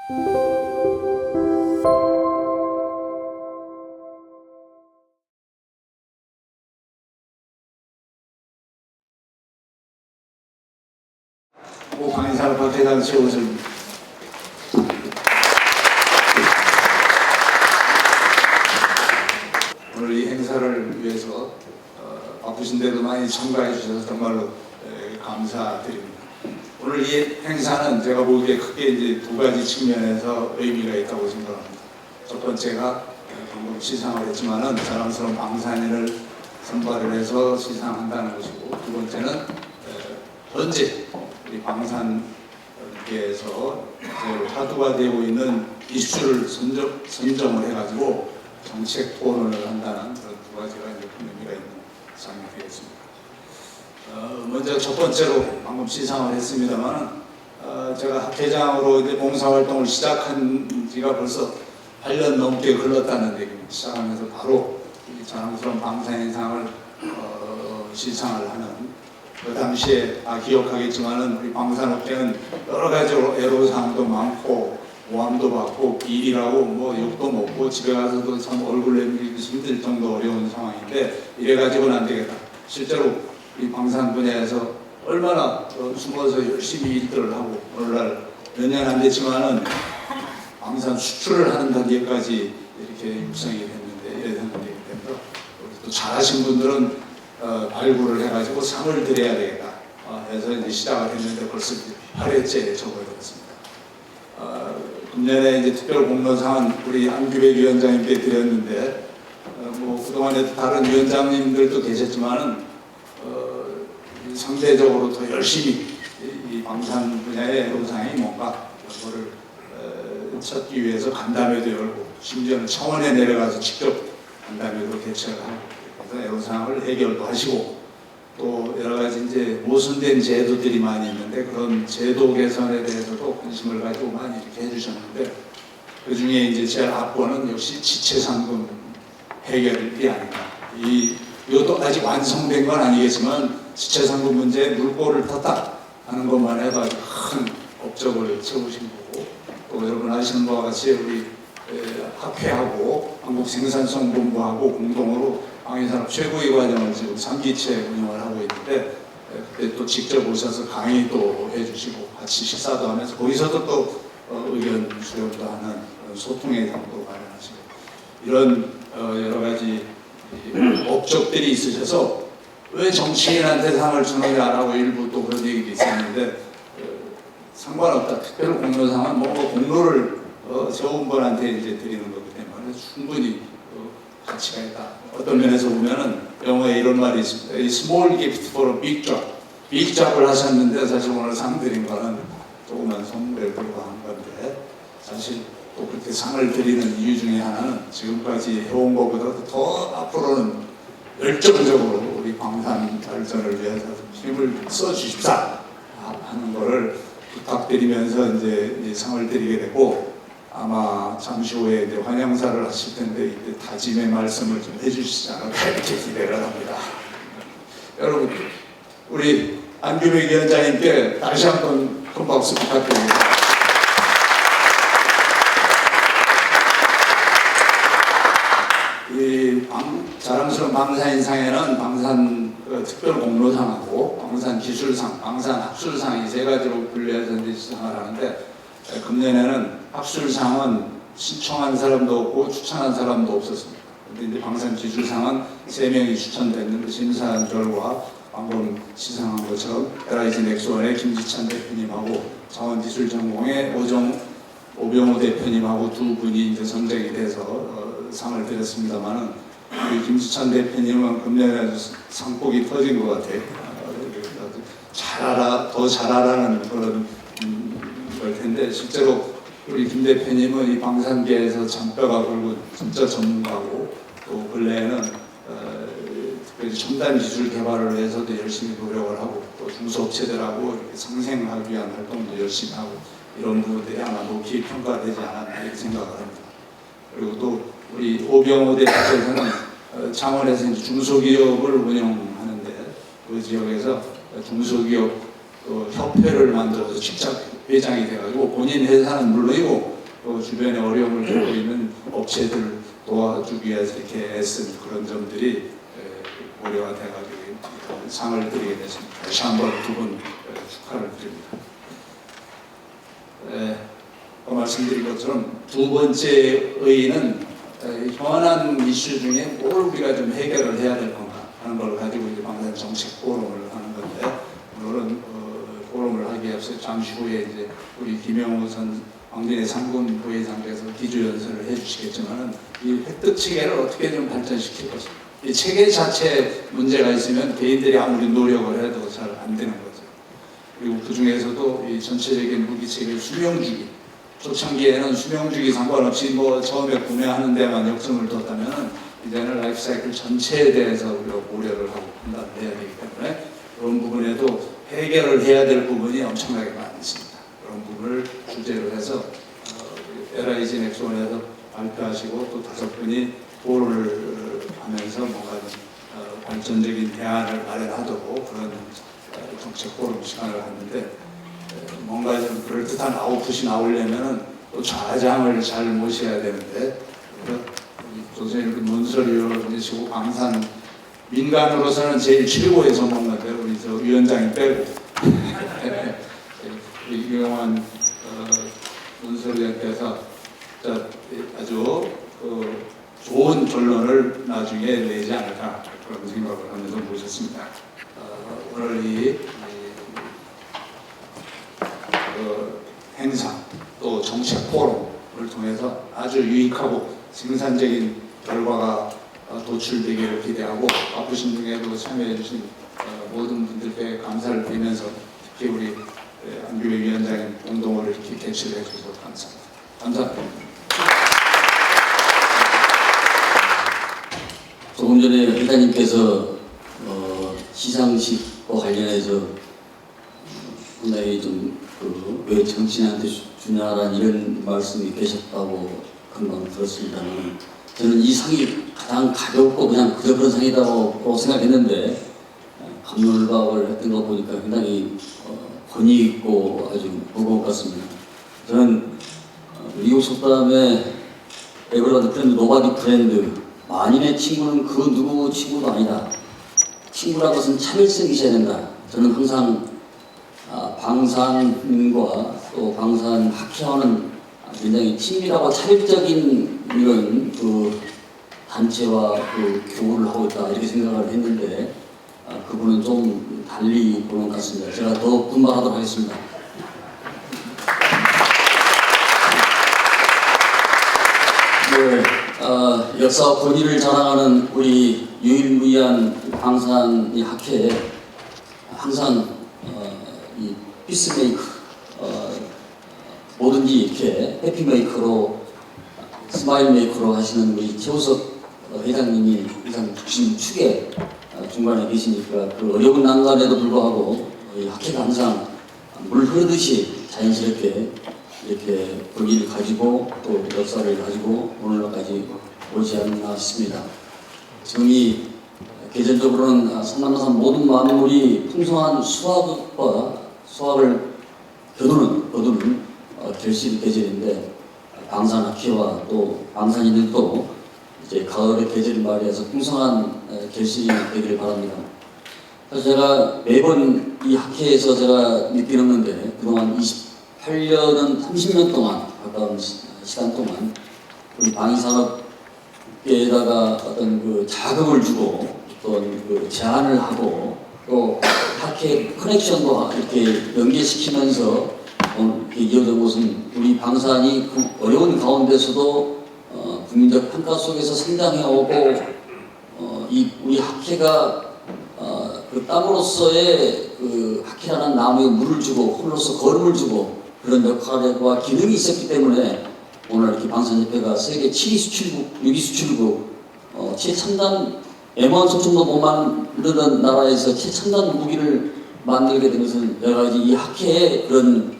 강인사 박회장 세우실 오늘 이 행사를 위해서 바쁘신데도 많이 참가해 주셔서 정말로 감사드립니다. 오늘 이 행사는 제가 보기에 크게 이제 두 가지 측면에서 의미가 있다고 생각합니다. 첫 번째가 방금 시상을 했지만은 자랑스러운 방산인을 선발을 해서 시상한다는 것이고, 두 번째는 현재 우리 방산계에서 화두가 되고 있는 이슈를 선정을 해가지고 정책 토론을 한다는 그런 두 가지가 이제 큰 의미가 있는 상이 되겠습니다. 먼저 첫 번째로 방금 시상을 했습니다만, 제가 학회장으로 이제 봉사활동을 시작한 지가 벌써 8년 넘게 흘렀다는 얘기입니다. 시작하면서 바로 이 자랑스러운 방산인상을 시상을 하는, 그 당시에 기억하겠지만은 우리 방산업계는 여러 가지로 애로사항도 많고 모함도 받고 비리라고 뭐 욕도 먹고 집에 가서도 참 얼굴 내밀기 힘들 정도 어려운 상황인데, 이래가지고는 안 되겠다. 실제로 이 방산 분야에서 얼마나 숨어서 열심히 일들을 하고 오늘날 몇 년 안 됐지만은 방산 수출을 하는 단계까지 이렇게 육성이 됐는데, 이래 됐는데 또 잘하신 분들은 발굴을 해가지고 상을 드려야 되겠다 해서 이제 시작을 했는데 벌써 8회째에 접어들었습니다. 금년에 이제 특별 공로상은 우리 안규백 위원장님께 드렸는데, 뭐 그동안에 다른 위원장님들도 계셨지만은 상대적으로 더 열심히 이 방산 분야의 애로사항이 뭔가 그거를 찾기 위해서 간담회도 열고, 심지어는 청원에 내려가서 직접 간담회도 개최를 하고, 그래서 애로사항을 해결도 하시고, 또 여러 가지 이제 모순된 제도들이 많이 있는데 그런 제도 개선에 대해서도 관심을 가지고 많이 이렇게 해주셨는데, 그 중에 이제 제일 앞번은 역시 지체상금 해결이 아닌가. 이것도 아직 완성된 건 아니겠지만 지체상금 문제에 물꼬를 텄다 하는 것만 해도 아주 큰 업적을 세우신 거고, 또 여러분 아시는 바와 같이 우리 학회하고 한국생산성본부하고 공동으로 방위산업 최고위 과정을 지금 3기체 운영을 하고 있는데, 그때 또 직접 오셔서 강의도 해주시고 같이 식사도 하면서 거기서도 또 의견 수렴도 하는 소통의 장도 마련하시고, 이런 여러 가지 업적들이 있으셔서 왜 정치인한테 상을 주느냐 안 하고 일부 또 그런 얘기도 있었는데, 상관없다. 특별 공로상은 뭐 공로를 세운 분한테 이제 드리는 거기 때문에 충분히 가치가 있다. 어떤 면에서 보면은 영어에 이런 말이 있습니다. A small gift for a big job. 빅 잡을 하셨는데 사실 오늘 상 드린 거는 조그만 선물에 불과한 건데, 사실 또 그렇게 상을 드리는 이유 중에 하나는 지금까지 해온 것보다 더 앞으로는 열정적으로 우리 방산 발전을 위해서 힘을 써주십사 하는 거를 부탁드리면서 이제 상을 드리게 되고, 아마 잠시 후에 이제 환영사를 하실 텐데 이때 다짐의 말씀을 좀 해주시지 않을까 이렇게 기대를 합니다. 여러분, 우리 안규백 위원장님께 다시 한번 큰 박수 부탁드립니다. 이 자랑스러운 방산인상에는 방산 특별 공로상하고 방산 기술상, 방산 학술상 이 세 가지로 분류해서 이제 시상을 하는데, 금년에는 학술상은 신청한 사람도 없고 추천한 사람도 없었습니다. 그런데 이제 방산 기술상은 3명이 추천됐는데 심사한 결과 방금 시상한 것처럼 LIG 넥스원의 김지찬 대표님하고 자원기술전공의 오병호 대표님하고 두 분이 이제 선정이 돼서 상을 드렸습니다만은, 우리 김지찬 대표님은 금년에 상복이 터진 것 같아요. 더 잘하라는 그런 걸 텐데, 실제로 우리 김 대표님은 이 방산계에서 잔뼈가 굵은 진짜 전문가고, 또 근래에는 특별히 첨단 기술 개발을 위해서도 열심히 노력을 하고, 또 중소업체들하고 이렇게 상생하기 위한 활동도 열심히 하고, 이런 부분들이 아마 높이 평가되지 않았나 이렇게 생각을 합니다. 그리고 또 우리 오병호 대표께서는 창원에서 이제 중소기업을 운영하는데, 그 지역에서 중소기업 협회를 만들어서 직접 회장이 돼가지고 본인 회사는 물론이고 또 주변에 어려움을 겪고 있는 업체들 도와주기 위해서 이렇게 애쓴 그런 점들이 고려가 돼가지고 상을 드리게 됐습니다. 다시 한번 두 분 축하를 드립니다. 말씀드린 것처럼 두 번째 의의는 현안 이슈 중에 뭘 우리가 좀 해결을 해야 될 건가 하는 걸 가지고 이제 방산 정책 포럼을 하는 건데, 물론 포럼을 하기 앞서 잠시 후에 이제 우리 김영우 전 왕진의 상군 부회장께서 기조연설을 해주시겠지만은 이 획득 체계를 어떻게 좀 발전시킬 것인가. 이 체계 자체 문제가 있으면 개인들이 아무리 노력을 해도 잘 안 되는 거죠. 그리고 그 중에서도 이 전체적인 무기 체계 수명주기, 초창기에는 수명주기 상관없이 뭐 처음에 구매하는 데만 역점을 뒀다면은 이제는 라이프 사이클 전체에 대해서 우리가 고려를 하고 판단을 해야 되기 때문에 그런 부분에도 해결을 해야 될 부분이 엄청나게 많이 있습니다. 그런 부분을 주제로 해서 LIG 넥슨에서 발표하시고 또 5분이 토론을 하면서 뭔가 발전적인 대안을 마련하도록 그런 정책 포럼 시간을 갖는데, 뭔가 좀 그럴듯한 아웃풋이 나오려면은 또 좌장을 잘 모셔야 되는데, 조선님 문설위원이시고 방산 민간으로서는 제일 최고의 전문가인데 우리 저 위원장이 빼고 유명한 문설위원께서 아주 좋은 결론을 나중에 내지 않을까 그런 생각을 하면서 모셨습니다. 오늘 이 행사 또 정책 포럼을 통해서 아주 유익하고 생산적인 결과가 도출되기를 기대하고, 바쁘신 중에도 참여해 주신 모든 분들께 감사를 드리면서 특히 우리 안규배 위원장님 공동으로 이렇게 개최를 해주셔서 감사합니다. 감사합니다. 조금 전에 회장님께서 시상식과 관련해서 상당히 왜 정치인한테 주냐라는 이런 말씀이 계셨다고 금방 들었습니다만, 저는 이 상이 가장 가볍고 그냥 그저 그런 상이라고 생각했는데 감론을박을 했던 거 보니까 상당히 권위 있고 아주 무거운 것 같습니다. 저는 미국 속담에 에버라드 프렌드 노바디 프렌드, 만인의 친구는 그 누구 친구도 아니다. 친구라는 것은 참을성이 있어야 된다. 저는 항상 방산과 또 방산학회와는 굉장히 친밀하고 차별적인 이런 단체와 교우를 하고 있다 이렇게 생각을 했는데, 그분은 좀 달리 보는 것 같습니다. 제가 더 분발하도록 하겠습니다. 네, 역사와 권위를 자랑하는 우리 유일무이한 방산 이 학회에 항상 이 피스메이커, 뭐든지 이렇게 해피메이커로 스마일 메이커로 하시는 우리 최우석 회장님이 항상 중심축에 중간에 계시니까 그 어려운 난관에도 불구하고 이 학회가 항상 물 흐르듯이 자연스럽게 이렇게 권위를 가지고 또 역사를 가지고 오늘날까지 오지 않나 싶습니다. 지금이 계절적으로는 상남산 모든 만물이 풍성한 수확을 거두는 결실 계절인데, 방산학회와 또 방산인들도 이제 가을의 계절을 맞이해서 풍성한 결실이 되기를 바랍니다. 그래서 제가 매번 이 학회에서 제가 느끼는 건데, 그동안 28년은 30년 동안 가까운 시간 동안 우리 방위산업계에다가 어떤 자금을 주고 어떤 제안을 하고 또 학회 커넥션과 이렇게 연계시키면서 이렇게 이어진 것은 우리 방산이 그 어려운 가운데서도 국민적 평가 속에서 성장해오고 이 우리 학회가 그 땀으로서의 학회라는 나무에 물을 주고 홀로서 걸음을 주고 그런 역할과 기능이 있었기 때문에 오늘 이렇게 방산협회가 세계 7위 수출국, 6위 수출국, 최첨단 M1 소총도 못 만드는 나라에서 최첨단 무기를 만들게 된 것은 여러 가지 이 학회에 그런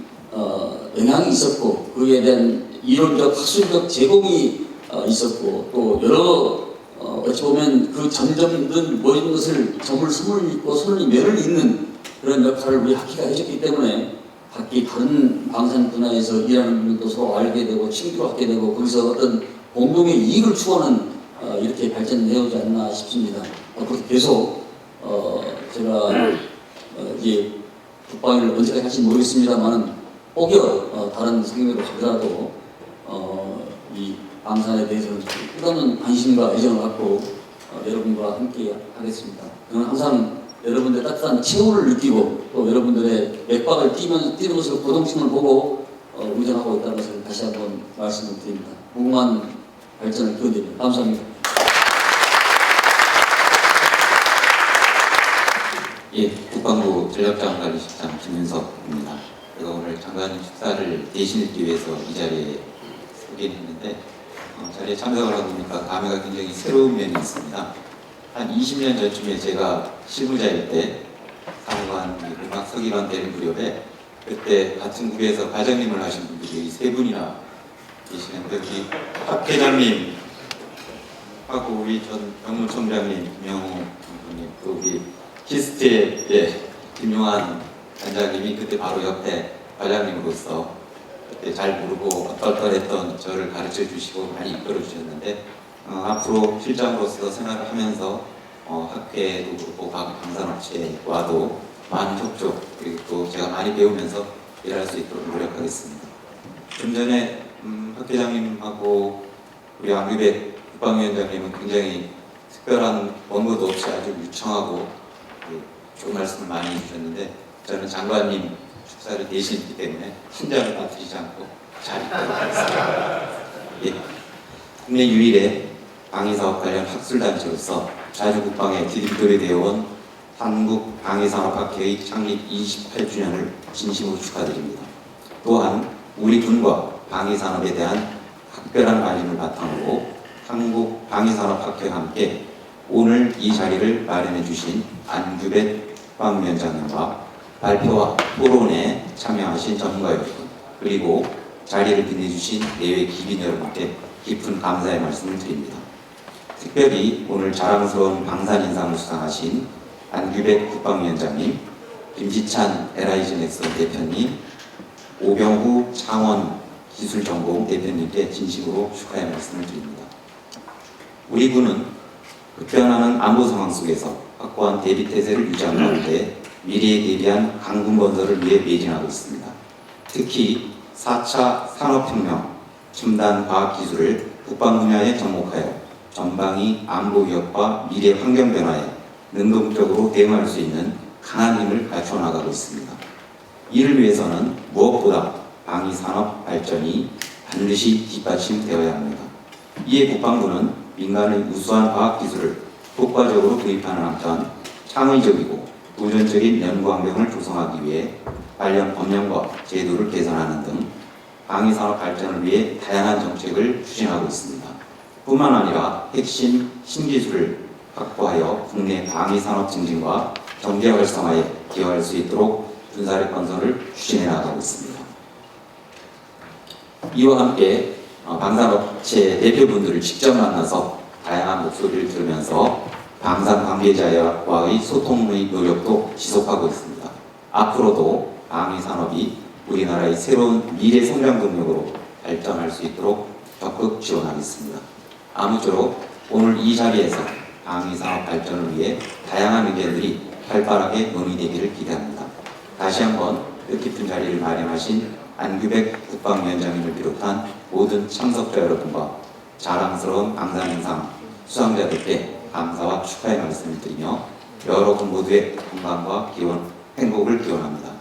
영향이 있었고, 그에 대한 이론적 학술적 제공이 있었고, 또 여러 어찌 보면 그 점점든 모든 것을 점을 손을 잇고 손을 면을 잇는 그런 역할을 우리 학회가 해줬기 때문에 각기 다른 방산 분야에서 일하는 분들도 서로 알게 되고 친구를 갖게 되고 거기서 어떤 공동의 이익을 추구하는 이렇게 발전되어오지 않나 싶습니다. 앞으로 계속 제가 이제 국방위를 언제까지 할지 모르겠습니다만 혹여 다른 생명으로 가더라도 이 방산에 대해서는 끝없는 관심과 애정을 갖고 여러분과 함께 하겠습니다. 저는 항상 여러분들의 따뜻한 체온을 느끼고 또 여러분들의 맥박을 뛰는 모습을 고동심을 보고 의존하고 있다는 것을 다시 한번 말씀을 드립니다. 무궁한 발전을 기원드립니다. 감사합니다. 예, 국방부 전력자원관리실장 김윤석입니다. 제가 오늘 장관 식사를 대신하기 위해서 이 자리에 서긴 했는데 자리에 참석을 하고 보니까 감회가 굉장히 새로운 면이 있습니다. 한 20년 전쯤에 제가 실무자일 때 사무관, 막 서기관 되는 무렵에 그때 같은 국에서 과장님을 하신 분들이 여기 세 분이나 계시는데 우리 박 회장님 하고 우리 전 병무총장님 김영호 장군님 또 우리 키스트의 김용환 단장님이 그때 바로 옆에 과장님으로서 그때 잘 모르고 어떨떨했던 저를 가르쳐 주시고 많이 이끌어 주셨는데 앞으로 실장으로서 생활을 하면서 학회도 그렇고 방산업체와도 많은 협조 그리고 또 제가 많이 배우면서 일할 수 있도록 노력하겠습니다. 좀 전에 박 회장님하고 우리 안규백 국방위원장님은 굉장히 특별한 원고도 없이 아주 유청하고 좋은 말씀을 많이 해주셨는데 저는 장관님 축사를 대신했기 때문에 한 장을 빠뜨리지 않고 잘 읽도록 하겠습니다. 예. 국내 유일의 방위사업 관련 학술단체로서 자주국방에 디딤돌이 되어온 한국방위산업학회의 창립 28주년을 진심으로 축하드립니다. 또한 우리 군과 방위산업에 대한 각별한 관심을 바탕으로 한국방위산업학회와 함께 오늘 이 자리를 마련해 주신 안규백 국방위원장님과 발표와 토론에 참여하신 전문가 여러분 그리고 자리를 빛내주신 내외 기빈 여러분께 깊은 감사의 말씀을 드립니다. 특별히 오늘 자랑스러운 방산인상을 수상하신 안규백 국방위원장님, 김지찬 LIG넥슨 대표님, 오병후 창원기술전공 대표님께 진심으로 축하의 말씀을 드립니다. 우리 군은 급변하는 안보 상황 속에서 확고한 대비태세를 유지한 가운데 미래에 대비한 강군 건설을 위해 매진하고 있습니다. 특히 4차 산업혁명, 첨단 과학기술을 국방 분야에 접목하여 전방위 안보 위협과 미래 환경 변화에 능동적으로 대응할 수 있는 강한 힘을 갖춰 나가고 있습니다. 이를 위해서는 무엇보다 방위 산업 발전이 반드시 뒷받침되어야 합니다. 이에 국방부는 민간의 우수한 과학기술을 효과적으로 도입하는 한편 창의적이고 도전적인 연구 환경을 조성하기 위해 관련 법령과 제도를 개선하는 등 방위산업 발전을 위해 다양한 정책을 추진하고 있습니다. 뿐만 아니라 핵심 신기술을 확보하여 국내 방위산업 증진과 경제 활성화에 기여할 수 있도록 군사력 건설을 추진해 나가고 있습니다. 이와 함께 방산업체 대표분들을 직접 만나서 다양한 목소리를 들으면서 방산 관계자와의 소통의 노력도 지속하고 있습니다. 앞으로도 방위산업이 우리나라의 새로운 미래 성장 동력으로 발전할 수 있도록 적극 지원하겠습니다. 아무쪼록 오늘 이 자리에서 방위산업 발전을 위해 다양한 의견들이 활발하게 논의되기를 기대합니다. 다시 한번 뜻깊은 자리를 마련하신 안규백 국방위원장님을 비롯한 모든 참석자 여러분과 자랑스러운 방산인상 수상자들께 감사와 축하의 말씀을 드리며 여러분 모두의 건강과 기원, 행복을 기원합니다.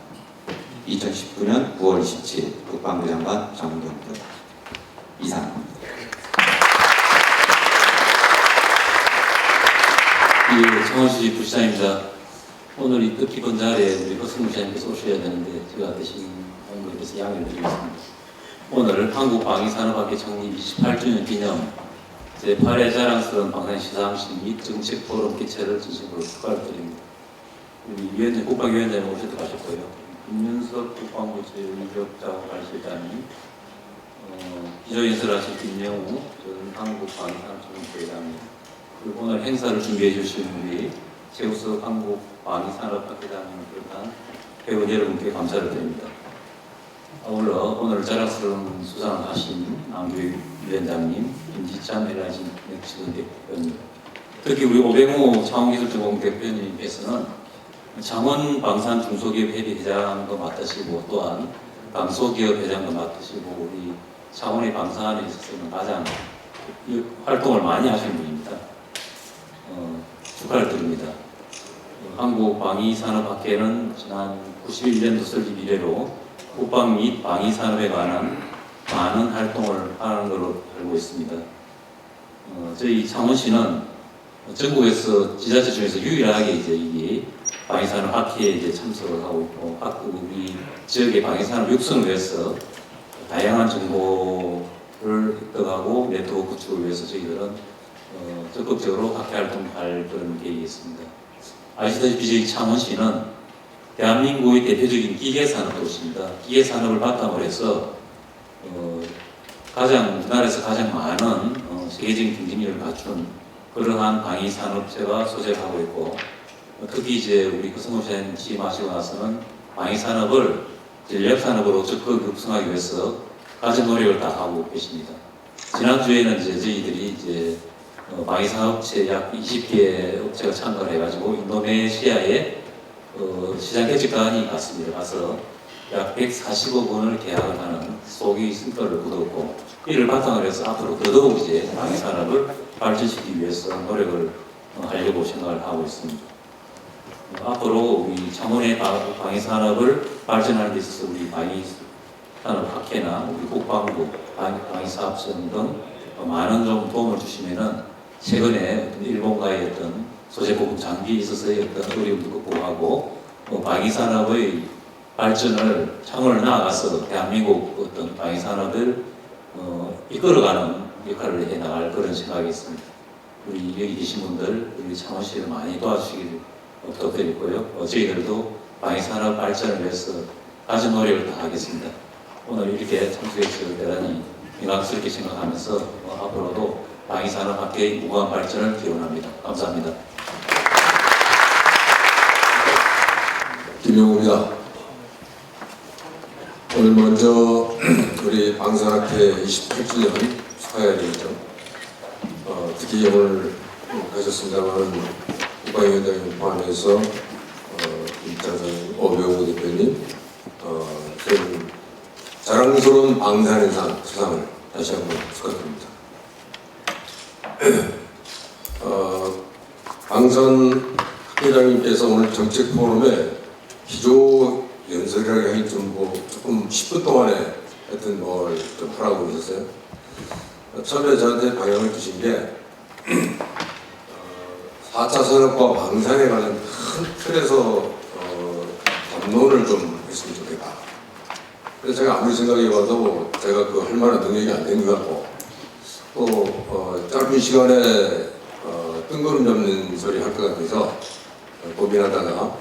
2019년 9월 27일 국방부 장관 정경태 이상입니다. 예, 창원시 부시장입니다. 오늘 이 뜻깊은 자리에 우리 허승무 시장님께서 오셔야 되는데 제가 대신 오늘 위해서 양해를 드리겠습니다. 오늘 한국방위산업학회 창립 28주년 기념 제8회 자랑스러운 방산 시상식 및 정책 포럼 개최를 진심으로 축하를 드립니다. 우리 위원장, 국방위원장님 오셔도 가셨고요. 김윤석 국방부 제1격자관실장님, 기조연설하신 김영우 전 한국방위산업총회장님, 그리고 오늘 행사를 준비해 주신 우리 최우석 한국방위산업학회장님을 비롯한 회원 여러분께 감사를 드립니다. 아울러 오늘 자랑스러운 수상을 하신 남교육위원장님, 김지찬 LIG 넥스트 대표님, 특히 우리 오병우 창원기술전공 대표님께서는 창원 방산 중소기업 협의 회장도 맡으시고 또한 방소기업 회장도 맡으시고 우리 창원의 방산에 있어서는 가장 활동을 많이 하시는 분입니다. 축하를 드립니다. 한국방위산업학회는 지난 91년도 설립 이래로 국방 및 방위산업에 관한 많은 활동을 하는 것으로 알고 있습니다. 저희 창원시는 전국에서 지자체 중에서 유일하게 이제 이 방위산업학회에 이제 참석을 하고 있고, 우리 지역의 방위산업 육성을 위해서 다양한 정보를 획득하고 네트워크 구축을 위해서 저희들은 적극적으로 학회 활동할 그런 계획이 있습니다. 아시다시피 저희 창원시는 대한민국의 대표적인 기계산업 도시입니다. 기계산업을 바탕으로 해서 우리나라에서 가장 많은 세계적인 경쟁력을 갖춘 그러한 방위산업체가 소재를 하고 있고, 특히 이제 우리 허성무시장님 취임하시고 나서는 방위산업을 전략산업으로 적극 육성하기 위해서 가진 노력을 다 하고 계십니다. 지난주에는 이제 저희들이 이제 방위산업체 약 20개 업체가 참가를 해가지고 인도네시아에 시장 개척단이 갔습니다. 가서 약 140억 원을 계약을 하는 소기 성과를 거뒀고, 이를 바탕으로 해서 앞으로 더더욱 이제 방위산업을 발전시키기 위해서 노력을 하려고 생각을 하고 있습니다. 앞으로 우리 창원의 방위산업을 발전하는 데 있어서 우리 방위산업학회나 우리 국방부, 방위사업청 등 많은 좀 도움을 주시면은 최근에 어떤 일본과의 어떤 소재보급 장비에 있어서의 어떤 어려움도 극복하고 방위산업의 발전을 창원을 나아가서 대한민국 어떤 방위산업을 이끌어가는 역할을 해나갈 그런 생각이 있습니다. 우리 여기 계신 분들 우리 창원시를 많이 도와주시길 부탁드리고요. 저희들도 방위산업 발전을 위해서 가진 노력을 다하겠습니다. 오늘 이렇게 참석해 주셔서 대단히 영광스럽게 생각하면서 앞으로도 방위산업학회의 무궁한 발전을 기원합니다. 감사합니다. 김영우입니다. 오늘 먼저 우리 방산학회 28주년 축하해야 되겠죠. 특히 오늘 가셨습니다만 국방위원장님 포함해서 김찬성 오병우 대표님 자랑스러운 방산인상 수상을 다시 한번 축하드립니다. 방산 회장님께서 오늘 정책 포럼에 기조 연설이라고 하긴 좀 조금 10분 동안에 하여튼 뭘 좀 하라고 그러셨어요. 처음에 저한테 방향을 주신 게 4차 산업과 방산에 관한 큰 틀에서 담론을 좀 했으면 좋겠다. 그래서 제가 아무리 생각해봐도 제가 그 할 만한 능력이 안 된 것 같고, 또 짧은 시간에 뜬구름 잡는 소리 할 것 같아서 고민하다가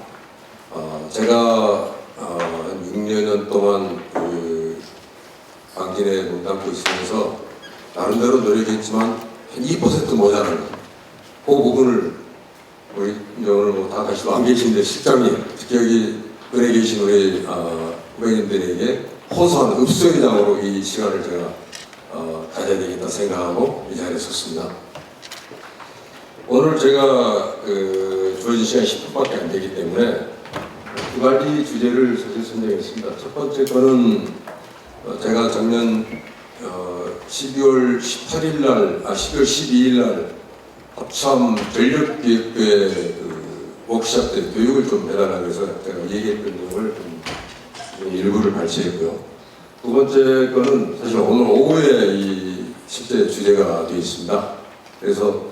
제가 한 6년 동안 그 방진에 몸담고 있으면서 나름대로 노력했지만 한 2% 모자라는 그 부분을 우리 오늘 뭐 다 같이 안 계신데 실장님, 특히 여기 은혜 계신 우리 후배님들에게 호소한 읍소회장으로 이 시간을 제가 가져야 되겠다 생각하고 이 자리에 섰습니다. 오늘 제가 주어진 시간이 10분밖에 안 되기 때문에 두 가지 주제를 사실 선정했습니다. 첫 번째 거는 제가 작년 12월 18일 날, 12월 12일 날 합참 전력기획부의 워크숍 때 교육을 좀 해달라고 해서 제가 얘기했던 내용을 좀 일부를 발췌했고요. 두 번째 거는 사실 오늘 오후에 이 실제 주제가 되어 있습니다. 그래서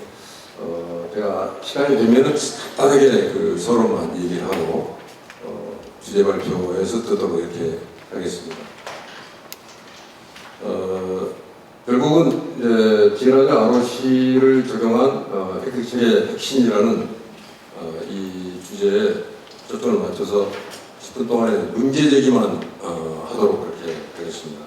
제가 시간이 되면은 간단하게 서로만 얘기를 하고 주제 발표에서 듣도록 이렇게 하겠습니다. 결국은 이제 지난해 ROC를 적용한 획득체계 혁신이라는 이 주제에 초점을 맞춰서 10분 동안에 문제 제기만 하도록 그렇게 하겠습니다.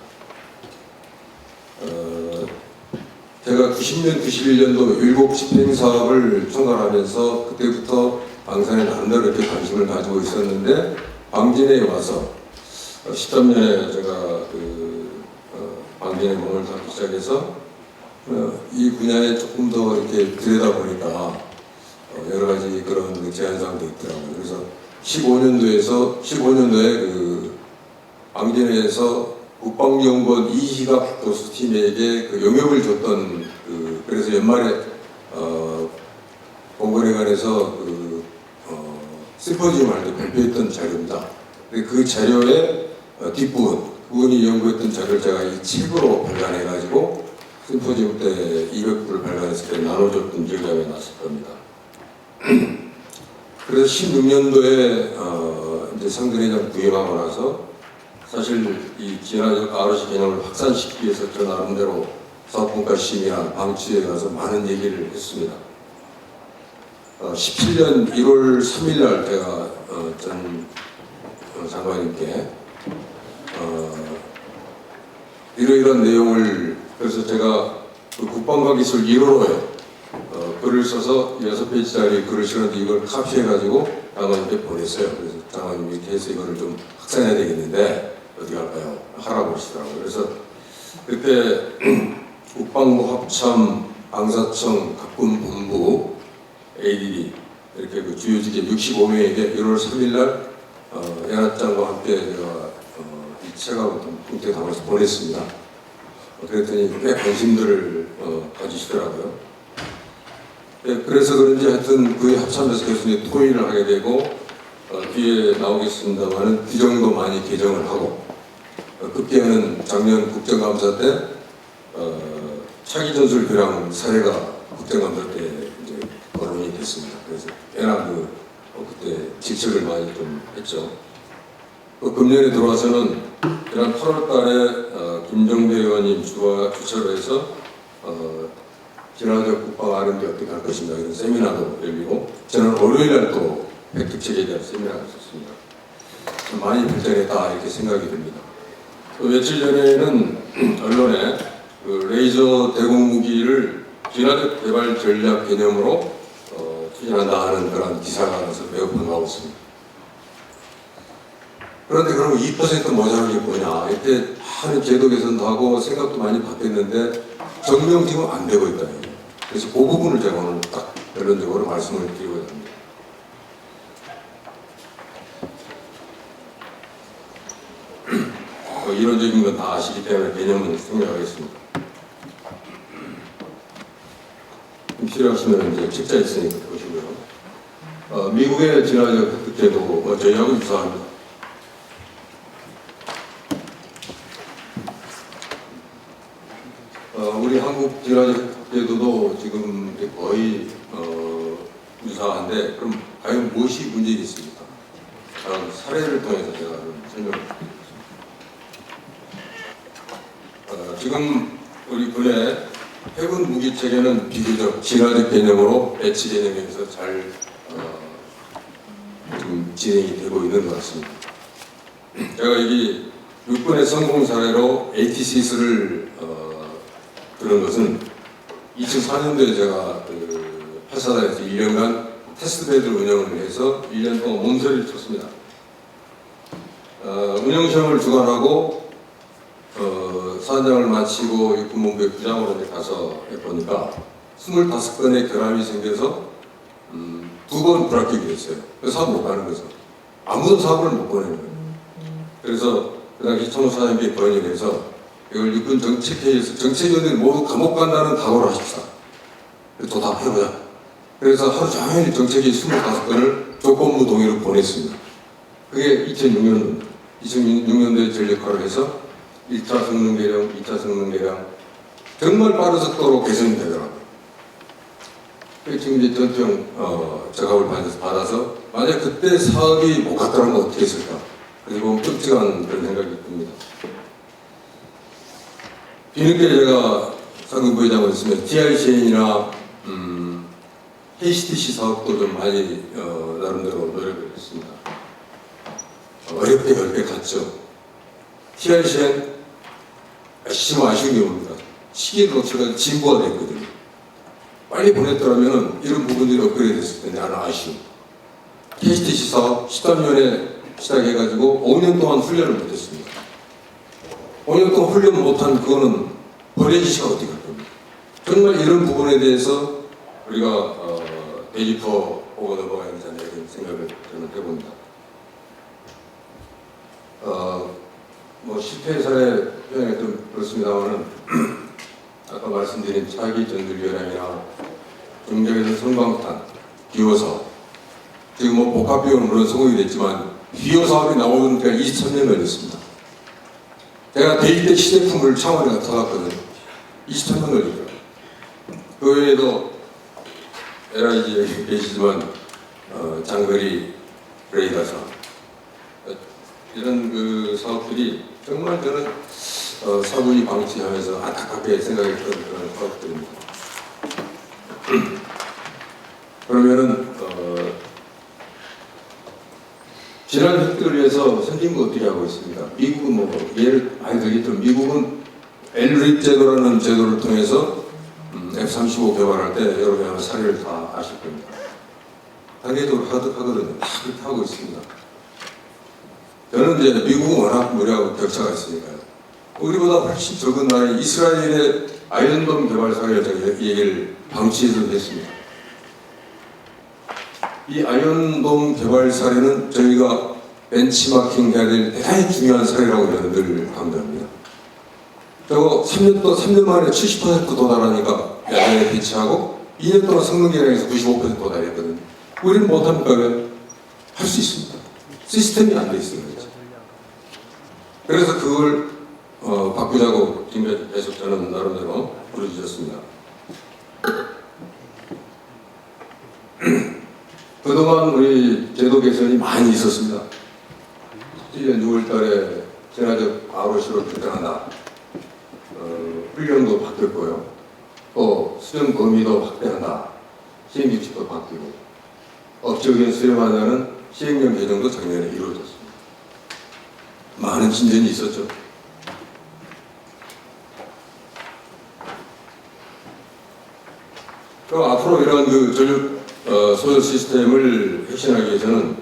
제가 90년, 91년도 율곡 집행 사업을 총괄하면서 그때부터 방산에 나름대로 이렇게 관심을 가지고 있었는데 방진에 와서 13년에 제가 방진에 몸을 닿기 시작해서 이 분야에 조금 더 이렇게 들여다보니까 여러 가지 그런 제한사항도 있더라고요. 그래서 15년도에 그 방진에서 국방연구원 이희갑 교수팀에게 그 용역을 줬던 그래서 연말에 공군회관에서 심포지움 할 때 발표했던 자료입니다. 그 자료의 뒷부분, 그분이 연구했던 자료를 제가 이 책으로 발간해가지고 심포지움 때 200부를 발간했을 때 나눠줬던 기억이 났을 겁니다. 그래서 16년도에 이제 상근회장 부임하고 나서 사실 이 진화적 ROC 개념을 확산시키기 위해서 저 나름대로 사업분과 심의나 방치에 가서 많은 얘기를 했습니다. 17년 1월 3일 날 제가 전 장관님께 이러이러한 내용을 그래서 제가 그 국방과기술 1호로에 글을 써서 6페이지짜리 글을 실었는데 이걸 카피해가지고 장관님께 보냈어요. 그래서 장관님이 이렇게 해서 이거를 좀 확산해야 되겠는데 어떻게 할까요? 하라고 하시더라고요. 그래서 그때 국방부 합참, 방사청, 각군본부, ADD 이렇게 그 주요 직계 65명에게 1월 3일 날 연합장과 함께 제가 이 책하고 함께 담아서 보냈습니다. 그랬더니 꽤 관심들을 가지시더라고요. 네, 그래서 그런지 하여튼 그에 합참에서 교수님 토의를 하게 되고 뒤에 나오겠습니다만은 규정도 많이 개정을 하고 급기야는 작년 국정감사 때 차기 전술 교량 사례가 국정감사 때 이제 거론이 됐습니다. 그래서 꽤나 그때 질책을 많이 좀 했죠. 금년에 들어와서는 지난 8월달에 김정배 의원님 주최로 해서 진화적 국방 R&D 어떻게 할 것인가 이런 세미나도 열리고 저는 월요일날 또 핵특책에 대한 세미나를 했습니다. 좀 많이 발전했다 이렇게 생각이 듭니다. 또 며칠 전에는 언론에 그 레이저 대공 무기를 진화적 개발 전략 개념으로 추진한다 하는 그런 기사가 나서 매우 반가웠습니다. 그런데 그럼 2% 모자란 게 뭐냐? 이렇게 하는 제도 개선도 하고 생각도 많이 바뀌었는데 정명 지금 안 되고 있다. 그래서 그 부분을 제가 오늘 딱 결론적으로 말씀을 드리고자 합니다. 이론적인 건 다 아시기 때문에 개념은 생략하겠습니다. 필요하시면 이제 책자 있으니까 보시고요. 미국의 진화적 획득제도 저희하고 유사합니다. 우리 한국 진화적 획득제도도 지금 거의 유사한데 그럼 과연 무엇이 문제겠습니까? 사례를 통해서 제가 좀 설명을 드리겠습니다. 지금 우리 군의 해군 무기 체계는 비교적 진화적 개념으로 배치 개념에서 잘 지금 진행이 되고 있는 것 같습니다. 제가 여기 육군의 성공 사례로 ATCS를 들은 것은 2004년도에 제가 팔사단에서 1년간 테스트베드를 운영을 해서 1년 동안 몸서리를 쳤습니다. 운영시험을 주관하고 사단장을 마치고 육군본부의 부장으로 가서 해보니까 25건의 결함이 생겨서 2번 불합격이 됐어요. 그래서 사고 못 가는 거죠. 아무도 사고를 못 보내는 거예요. 그래서 그 당시 참모사장님께 건의를 해서 이걸 육군 정책회의에서 정책위원들이 모두 감옥 간다는 각오를 하십시다. 도답해보자. 그래서 하루 종일 정책위 25건을 조건부 동의로 보냈습니다. 그게 2006년도에 전력화를 해서 1차 성능 개량, 2차 성능 개량 정말 빠른 속도로 개선이 되더라고요. 지금 이제 전투형 작업을 받아서 만약 그때 사업이 못 갔더라면 어떻게 했을까? 그래서 보면 끔찍한 그런 생각이 듭니다. 뒤늦게 제가 상근 부회장을 했으면 TRCN이나 HTC 사업도 좀 많이 나름대로 노력을 했습니다. 어렵게 넓게 갔죠. TRCN 아쉬운 경우입니다. 시기를 놓쳐서 진부가 됐거든요. 빨리 보냈더라면 이런 부분들이 업그레이드 됐을 텐데 나는 아쉬움. HTC 사업 13년에 시작해가지고 5년 동안 훈련을 못했습니다. 5년 동안 훈련 못한 그거는 버려지시가 어떻게 할 겁니까? 정말 이런 부분에 대해서 우리가 되짚어 보고 넘어가야 되지 않나 이런 생각을 저는 해봅니다. 뭐 실패 사례 표현이 좀 그렇습니다만은 아까 말씀드린 차기 전술교량이나 중적에서 성광탄, 기호사업 지금 뭐 복합비용은 물론 성공이 됐지만 기호사업이 나오는 데가 23년 걸렸습니다. 제가 대입 때 시제품을 창원에 갔다 왔거든요. 23년 걸리더라고요. 그 외에도 LIG에 계시지만 장거리 레이더사 이런 그 사업들이 정말 저는 사고이 방치하면서 안타깝게 생각했던 그런 사업들입니다. 그러면은 지난 획득을 위해서 선진국 어떻게 하고 있습니다. 미국은 뭐 예를 많이 들겠죠. 미국은 LRIP 제도라는 제도를 통해서 F-35 개발할 때 여러분이 아마 사례를 다 아실 겁니다. 단계적으로 하거든요. 다 그렇게 하고 있습니다. 저는 이제 미국은 워낙 무리하고 격차가 있으니까요. 우리보다 훨씬 적은 나라인 이스라엘의 아이언돔 개발 사례를 제가 얘기를 방치해서 했습니다. 이 아이언돔 개발 사례는 저희가 벤치마킹 해야 될 대단히 중요한 사례라고 저는 늘 강조합니다. 저거 3년 만에 70% 도달하니까 야전에 배치하고 2년 동안 성능 개량에서 95% 도달했거든요. 우리는 못합니까? 할 수 있습니다. 시스템이 안 돼 있어요. 그래서 그걸 바꾸자고 김 해석자는 나름대로 부르짖었습니다. 그동안 우리 제도 개선이 많이 있었습니다. 1년 6월달에 제나적 ROC로 결정한다. 훈련도 바뀌었고요. 또 수련 범위도 확대한다. 시행 규칙도 바뀌고 업적에 수렴하자는 시행령 개정도 작년에 이루어졌습니다. 많은 진전이 있었죠. 그럼 앞으로 이런 그 전력 소요 시스템을 혁신하기 위해서는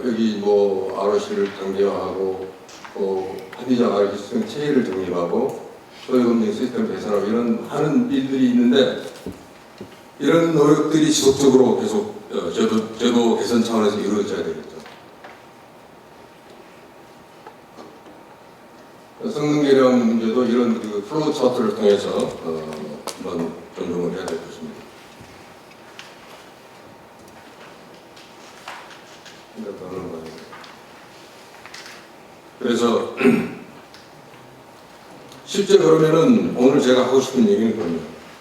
여기 뭐 ROC를 단계화하고 한디장 ROC 시스템 체계를 정립하고 소요 검증 시스템 개선하고 이런 하는 일들이 있는데 이런 노력들이 지속적으로 계속 제도 개선 차원에서 이루어져야 되겠죠. 성능 개량 문제도 이런 그 플로우 차트를 통해서 한번 점검을 해야 될 것입니다. 그래서 실제 그러면은 오늘 제가 하고 싶은 얘기는 그러면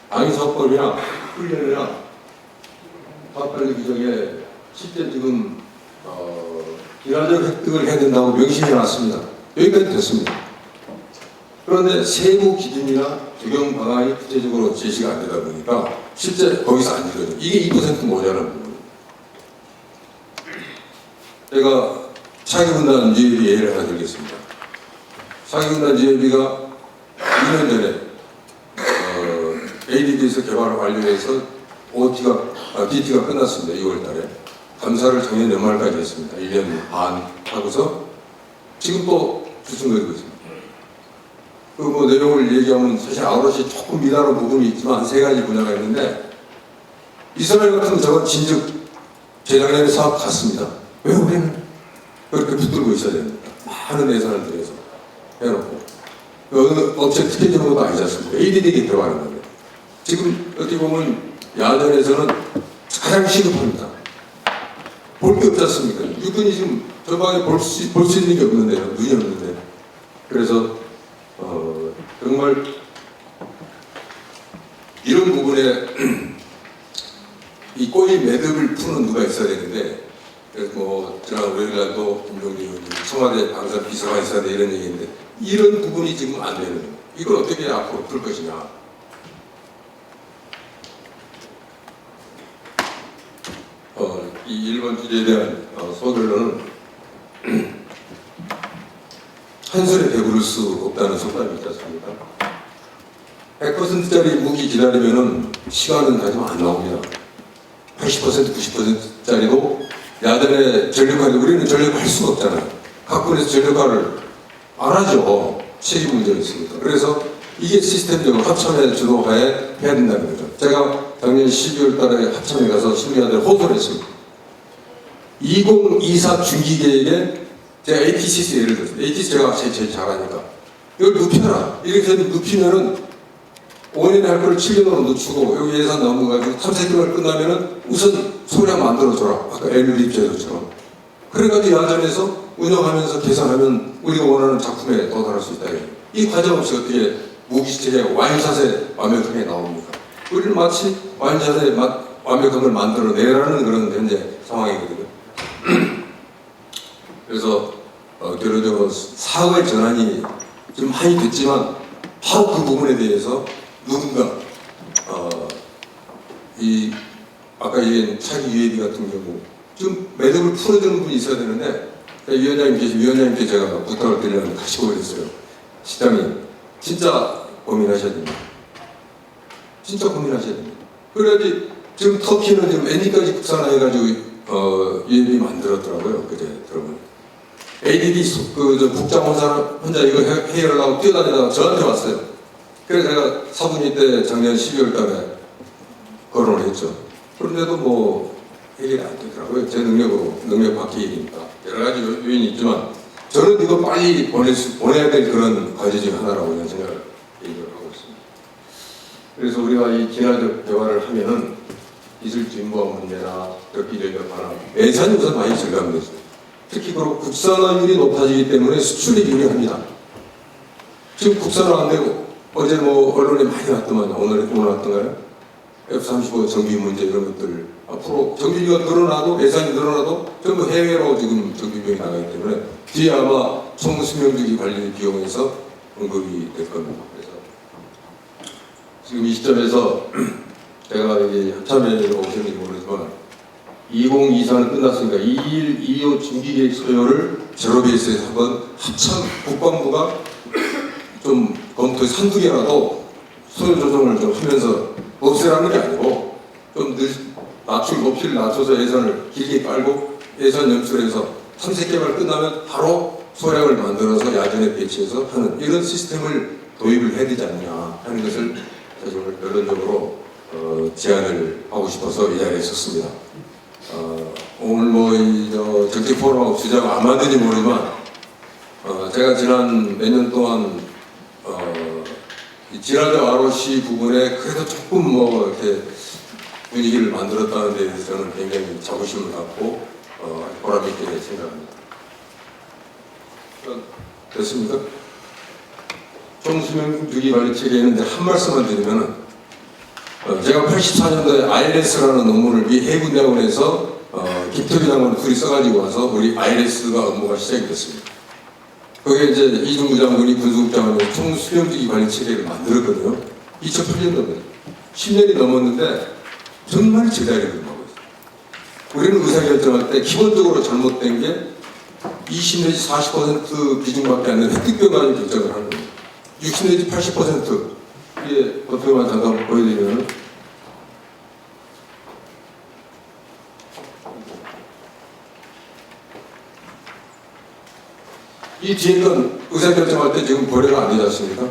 방위사업법이나 훈련이나 사업관리 규정에 실제 지금 기라적 획득을 해야 된다고 명시해 놨습니다. 여기까지 됐습니다. 그런데 세부 기준이나 적용 방안이 구체적으로 제시가 안 되다 보니까 실제 거기서 안 이루어져요. 이게 2% 모자란 부분입니다. 제가 차기분단 GAB 예를 하나 들겠습니다. 차기분단 GAB가 2년 전에 ADD에서 개발을 완료해서 DT가 끝났습니다. 2월 달에. 감사를 작년 연말까지 했습니다. 1년 반 하고서 지금 또 추진거리고 있습니다. 그 뭐 내용을 얘기하면 사실 ROC 조금 미달한 부분이 있지만 3가지 분야가 있는데 이스라엘 같은 저건 진즉 재작년에 사업 갔습니다. 왜 우리는 그렇게 붙들고 있어야 됩니까? 많은 예산을 들여서 해놓고 어느 업체 특혜 주는 것도 아니지 않습니까? ADD에 들어가는 건데 지금 어떻게 보면 야전에서는 가장 시급합니다. 볼 게 없지 않습니까? 육군이 지금 저 방에 볼 수 있는 게 없는데요. 눈이 없는데. 그래서 정말 이런 부분에 이 꼬인 매듭을 푸는 누가 있어야 되는데 그래서 뭐 지난 월요일날도 김종대 의원님 청와대 방산 비서가 있어야 돼 이런 얘기인데 이런 부분이 지금 안 되는 거예요. 이걸 어떻게 앞으로 풀 것이냐. 이 1번 주제에 대한 소결론은 한 손에 배부를 수 없다는 속담이 있지 않습니까? 100%짜리 무기 기다리면은 시간은 하지만 안 나옵니다. 80%, 90%짜리도 야전에 전력화를 우리는 전력화할 수가 없잖아요. 각 군에서 전력화를 안 하죠. 책임 문제가 있으니까. 그래서 이게 시스템적으로 합참의 주도하에 해야 된다는 거죠. 제가 작년 12월 달에 합참에 가서 심의하들 호소를 했습니다. 2024 중기 계획에 제가 ATCC 예를 들어서 ATC 제가 제일 잘하니까 이걸 눕혀라. 이렇게 눕히면은 5년에 할 걸 7년으로 늦추고 여기 예산 넘어가지고 3-4개월 끝나면은 우선 소량 만들어줘라. 아까 엘리립 제도처럼. 그래가지고 야전에서 운영하면서 계산하면 우리가 원하는 작품에 도달할 수 있다. 이 과정 없이 어떻게 무기체계 와인샷에 완벽하게 나옵니까? 우리는 마치 와인샷에 완벽한 걸 만들어내라는 그런 현재 상황이거든요. 그래서 결론적으로 사고의 전환이 좀 많이 됐지만 바로 그 부분에 대해서 누군가 이 아까 얘기한 차기 UAB 같은 경우 좀 매듭을 풀어주는 분이 있어야 되는데 위원장님께 제가 부탁을 드리려고 다시 보냈어요. 시장님 진짜 고민하셔야 됩니다. 진짜 고민하셔야 됩니다. 그래야지 지금 터키는 지금 엔진까지 국산화해가지고 UAB 만들었더라고요. 그제 들어보니 ADD 국장 혼자 이거 해결하려고 뛰어다니다가 저한테 왔어요. 그래서 제가 사분위 때 작년 12월 달에 거론을 했죠. 그런데도 뭐 해결이 안 되더라고요. 제 능력 밖의 일이니까. 여러 가지 요인이 있지만 저는 이거 빨리 보내야 될 그런 과제 중 하나라고 저는 생각을 하고 있습니다. 그래서 우리가 이 진화적 대화를 하면은 기술 진보화 문제나 덕기적인 변화, 예산이 우선 많이 절감됐어요. 특히 그리고 국산화율이 높아지기 때문에 수출이 유리합니다. 지금 국산화 안 되고 어제 뭐 언론에 많이 왔더만 오늘 왔던가요? F-35 정비 문제 이런 것들 앞으로 정비비가 늘어나도 예산이 늘어나도 전부 해외로 지금 정비비용이 나가기 때문에 뒤에 아마 총 수명주기 관리 비용에서 언급이 될 겁니다. 그래서 지금 이 시점에서 제가 이게 합참회로 오셨는지 모르지만 2024는 끝났으니까 21-25 중기계획 소요를 제로베이스에서 한번 합참 국방부가 좀 검토에 한두 개라도 소요 조정을 좀 하면서 없애라는 게 아니고 좀 높이를 낮춰서 예산을 길게 깔고 예산 연출해서 3-4개월 끝나면 바로 소량을 만들어서 야전에 배치해서 하는 이런 시스템을 도입을 해야 되지 않느냐 하는 것을 사실 결론적으로 제안을 하고 싶어서 이 자리에 섰습니다. 오늘 뭐 정책 포럼하고 주자가 안 맞는지 모르지만 제가 지난 몇 년 동안 진화적 ROC 부분에 그래도 조금 뭐 이렇게 분위기를 만들었다는 데 대해서 저는 굉장히 자부심을 갖고 보람 있게 생각합니다. 됐습니까? 총수명주기 관리 체계에는 한 말씀만 드리면은 제가 84년도에 ILS라는 논문을 미 해군대학원에서 김태규 장관을 둘이 써가지고 와서 우리 ILS가 업무가 시작이 됐습니다. 거기에 이제 이중구 장군이 군수국장으로 총수명주기 관리 체계를 만들었거든요. 2008년도에 10년이 넘었는데 정말 제자리를 하고 있어요. 우리는 의사결정할 때 기본적으로 잘못된 게 20 내지 40% 비중밖에 안 되는 획득병 가지고 결정을 하는 거예요. 60 내지 80% 이게 어떻게만 잠깐 보여드리면 이 뒤에 건 의사결정할 때 지금 고려가 안 되지 않습니까?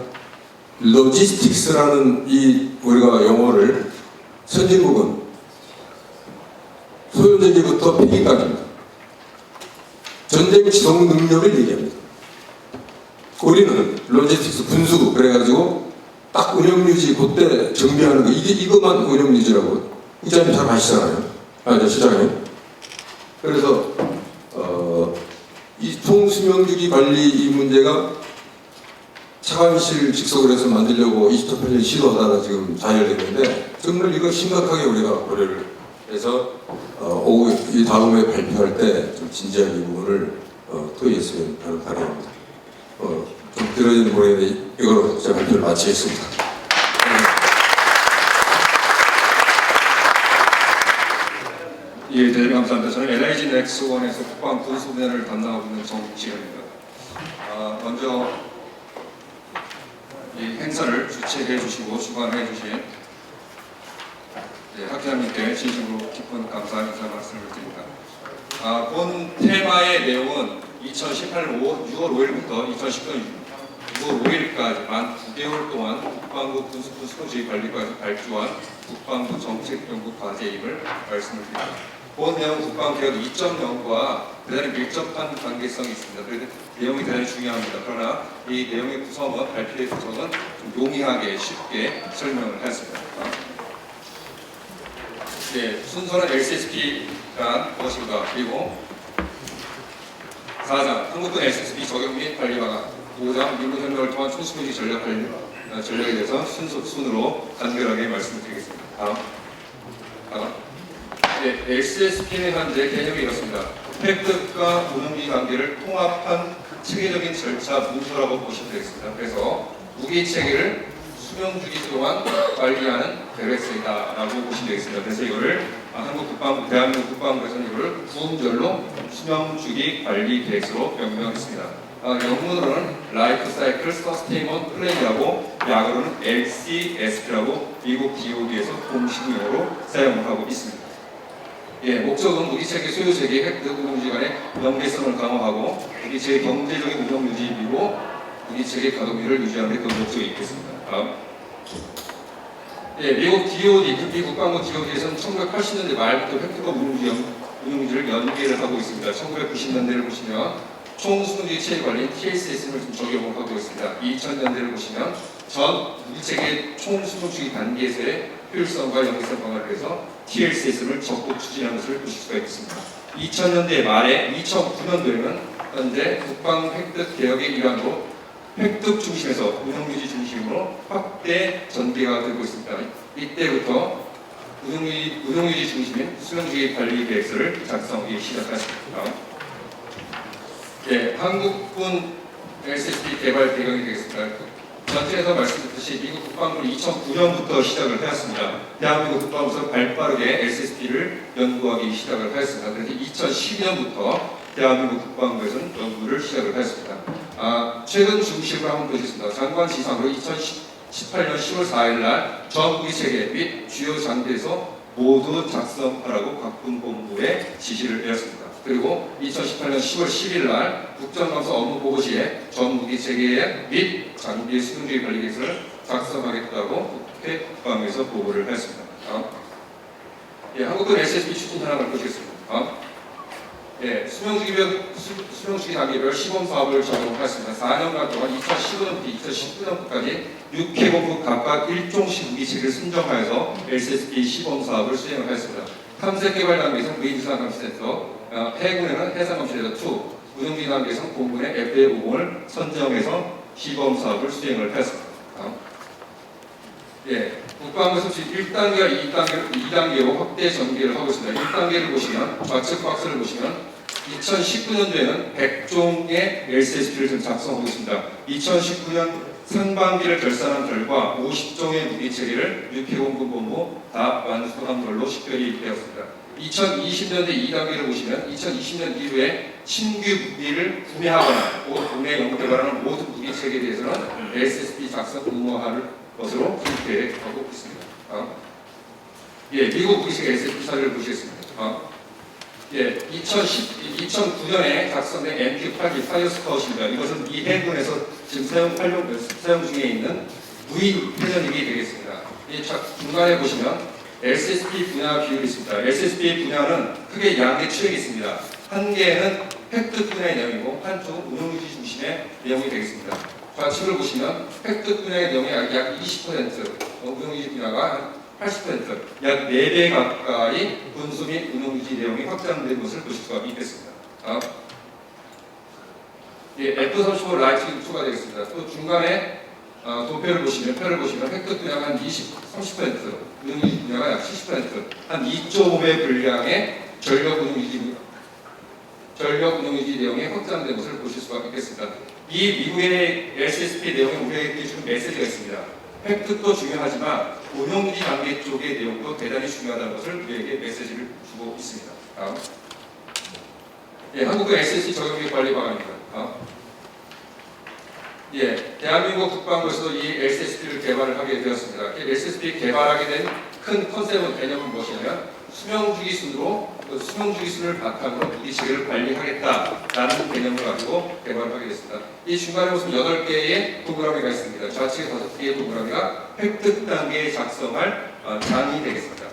로지스틱스라는 이 우리가 용어를 선진국은 소요제기부터 폐기까지입니다. 전쟁 지속 능력을 얘기합니다. 우리는 로지스틱스 군수국 그래가지고 딱 운영유지 그때 정비하는 거 이것만 운영유지라고 국장님 잘 아시잖아요. 시장님. 그래서 이 총수명주기 관리 이 문제가 차관실 직속으로 해서 만들려고 2018년 시도하다가 지금 좌절됐는데 정말 이거 심각하게 우리가 고려를 해서 오후 이 다음에 발표할 때 좀 진지하게 이 부분을 토의했으면 하는 바람입니다. 좀 길어지는 모양인데 이걸로 제 발표를 마치겠습니다. 예, 대단히 감사합니다. 저는 LIG 넥스원에서 국방 군수면을 담당하고 있는 정지현입니다. 먼저 이 행사를 주최해 주시고 주관해 주신 학회장님께 진심으로 깊은 감사 인사 말씀을 드립니다. 본 테마의 내용은 2018년 6월 5일부터 2019년 6월 5일까지 만 9개월 동안 국방부 군수부수지 관리과에서 발주한 국방부 정책연구과제임을 말씀을 드립니다. 본 내용 국방개혁 2.0과 대단히 밀접한 관계성이 있습니다. 그래서 내용이 대단히 중요합니다. 그러나 이 내용의 구성은 발표의 구성은 좀 용이하게 쉽게 설명을 했습니다. 네, 순서는 LCSP가 무엇인가, 그리고 4장 한국군 LCSP 적용 및 관리 방안, 5장 민국혁명을 통한 총수군지 전략에 대해서 순으로 간결하게 말씀드리겠습니다. 다음. 네, LCSP는 현재 개념이 이렇습니다. 획득과 운용기 관계를 통합한 체계적인 절차 문서라고 보시면 되겠습니다. 그래서 무기 체계를 수명주기 동안 관리하는 계획서이다라고 보시면 되겠습니다. 그래서 이거를 대한민국 국방부에서는 이거를 구음절로 수명주기 관리 계획서로 명명했습니다. 영문으로는 Life Cycle Sustainment Plan이라고, 약어로는 LCSP라고 미국 DOD에서 공식용어로 사용을 하고 있습니다. 예, 목적은 무기체계 소유체계 획득 운용유지 간의 연계성을 강화하고 무기체계 경제적인 운용 유지 및 무기체계 가동률을 유지하는 데 그런 목적이 있겠습니다. 예, 미국 DOD, 미 국방부 DOD에서는 1980년대 말부터 획득과 운용유지를 연계를 하고 있습니다. 1990년대를 보시면 총수무기 체계 관리인 TLCS를 좀 적용을 하고 있습니다. 2000년대를 보시면 전 무기체계 총수무기 단계에서의 효율성과 연계성 강화를 위해서 TLCS를 적극 추진하는 것을 보실 수가 있습니다. 2000년대 말에 2009년도에는 현재 국방 획득 개혁의 일환으로 획득 중심에서 운용유지 중심으로 확대 전개가 되고 있습니다. 이때부터 운용유지 중심인 수명주기 관리 계획서를 작성하기 시작했습니다. 예, 한국군 LCSP 개발 배경이 되겠습니다. 전체에서 말씀드렸듯이 미국 국방부는 2009년부터 시작을 하였습니다. 대한민국 국방부에서 발빠르게 LCSP를 연구하기 시작을 하였습니다. 그래서 2012년부터 대한민국 국방부에서는 연구를 시작을 하였습니다. 최근 중심을 한번 보겠습니다. 장관 지상으로 2018년 10월 4일날 전 무기체계 및 주요 장비에서 모두 작성하라고 각군본부에 지시를 내렸습니다. 그리고 2018년 10월 10일날 국정감사 업무보고시에 전 무기체계 및 장비의 수용주의 관리 계획서를 작성하겠다고 국회 국방부에서 보고를 했습니다. 예, 한국군 LCSP 추진 현황을 보시겠습니다. 예, 수명주기 단계별 시범 사업을 적용했습니다. 4년간 동안 2015년부터 2019년까지 6회 공급 각각 1종씩 무기체계를 선정하여서 LCSP 시범 사업을 수행을 했습니다. 탐색개발 단계에서는 무인지상감시센터, 해군에는 해상감시센터 2, 운용기 단계에서는 공군의 FA50을 선정해서 시범 사업을 수행을 했습니다. 예, 국방부에서 1단계와 2단계로 확대 전개를 하고 있습니다. 1단계를 보시면, 좌측 박스를 보시면 2019년도에는 100종의 LCSP를 작성하고 있습니다. 2019년 상반기를 결산한 결과 50종의 무기체계를 육해공군본부 다 완수한 걸로 식별이 되었습니다. 2020년대 2단계를 보시면 2020년 이후에 신규 무기를 구매하거나 국내 연구개발하는 모든 무기체계에 대해서는 LCSP 작성 의무화할 것으로 계획하고 있습니다. 예, 미국 무기체계 LCSP 사례를 보시겠습니다. 예, 2009년에 작성된 MQ-8기 파이어 스카웃입니다. 이것은 미 해군에서 지금 사용 중에 있는 무인 회전익이 되겠습니다. 이 중간에 보시면 LCSP 분야 비율이 있습니다. LCSP 분야는 크게 양의 추억이 있습니다. 한 개는 획득 분야의 내용이고 한쪽은 운용유지 중심의 내용이 되겠습니다. 좌측을 보시면 획득 분야의 내용이 약 20%, 운용유지 분야가 80%, 약 4배 가까이 군수 및 운용유지 내용이 확장된 것을 보실 수가 있겠습니다. 예, F-35 라이트닝 2가 되겠습니다. 또 중간에 도표를 보시면, 표를 보시면 획득 분야가 한 30%, 운용유지 분야가 약 70%, 한 2.5배 분량의 전력 운용유지 내용이 확장된 것을 보실 수가 있겠습니다. 이 미국의 LCSP 내용에 우리에게 주는 메시지가 있습니다. 획득도 중요하지만 운용유지 단계 쪽의 내용도 대단히 중요하다는 것을 우리에게 메시지를 주고 있습니다. 예, 한국의 LCSP 적용계획 관리 방안입니다. 예, 대한민국 국방부에서도 이 LCSP를 개발을 하게 되었습니다. LCSP 개발하게 된 큰 컨셉은 개념은 무엇이냐면 수명주기 순으로 수명주기 순을 바탕으로 무기 체계를 관리하겠다라는 개념을 가지고 개발을 하게 됐습니다. 이 중간에 보시면 8개의 동그라미가 있습니다. 좌측에 5개의 동그라미가 획득 단계에 작성할 장이 되겠습니다.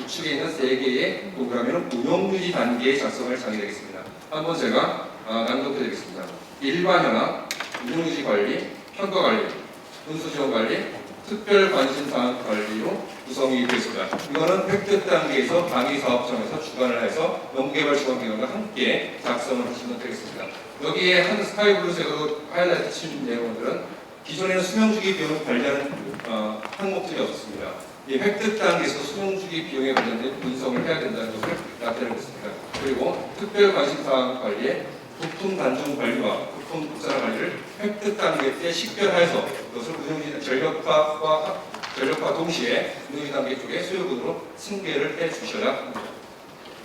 우측에 있는 3개의 동그라미는 운용유지 단계에 작성할 장이 되겠습니다. 한번 제가 낭독해 드리겠습니다. 일반 현황, 운용유지 관리, 평가 관리, 분수 지원 관리, 특별 관심 사항 관리로 구성이 되어 있습니다. 이거는 획득 단계에서 방위사업청에서 주관을 해서 연구개발 지원기관과 함께 작성을 하시면 되겠습니다. 여기에 한 스카이블루색으로 하이라이트 친 내용들은 기존에는 수명주기 비용을 관리하는 항목들이 없었습니다. 이 획득 단계에서 수명주기 비용에 관련된 분석을 해야 된다는 것을 나타내고 있습니다. 그리고 특별 관심 사항 관리에 부품 단종 관리와 부품 국산화 관리를 획득 단계 때 식별하여서 그것을 운영진 전력과 동시에 운영진 단계 쪽에 수요군으로 승계를 해 주셔야 합니다.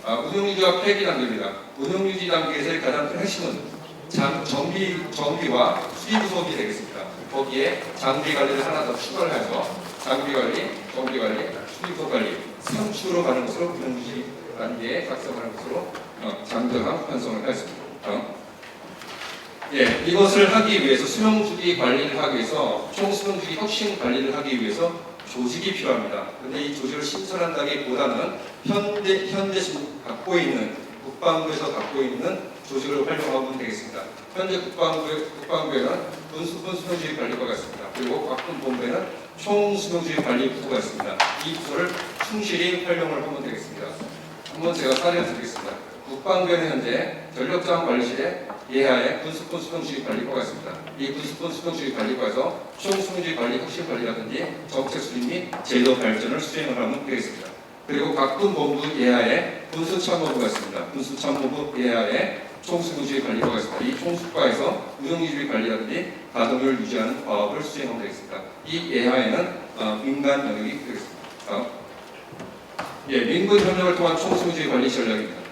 운영유지와 폐기 단계입니다. 운영유지 단계에서의 가장 큰 핵심은 정비와 수리 부속이 되겠습니다. 거기에 장비 관리를 하나 더 추가를 해서 장비 관리, 정비 관리, 수리 부속 관리 3축으로 가는 것으로 운영유지 단계에 작성하는 것으로 장정한 편성을 하였습니다. 예, 이것을 하기 위해서 수명주기 관리를 하기 위해서 총수명주기 혁신 관리를 하기 위해서 조직이 필요합니다. 그런데 이 조직을 신설한다기보다는 현재 갖고 있는 국방부에서 갖고 있는 조직을 활용하면 되겠습니다. 현재 국방부에는 군수분 수명주기 관리부가 있습니다. 그리고 각군본부에는 총수명주기 관리부가 있습니다. 이 부서를 충실히 활용을 하면 되겠습니다. 한번 제가 사례를 드리겠습니다. 국방부에는 현재 전력자원 관리실에 예하에 군수권 수명주기 관리과가 있습니다. 이 군수권 수명주기 관리과에서 총수명주기 관리 혁신 관리라든지 정책 수립 및 제도 발전을 수행을 하면 되겠습니다. 그리고 각군본부 예하에 군수참모부가 있습니다. 군수참모부 예하에 총수명주기 관리과가 있습니다. 이 총수과에서 운영유지 관리라든지 가동률을 유지하는 과업을 수행하면 되겠습니다. 이 예하에는 민간 영역이 되겠습니다. 예, 민군 협력을 통한 총수명주기 관리 전략입니다.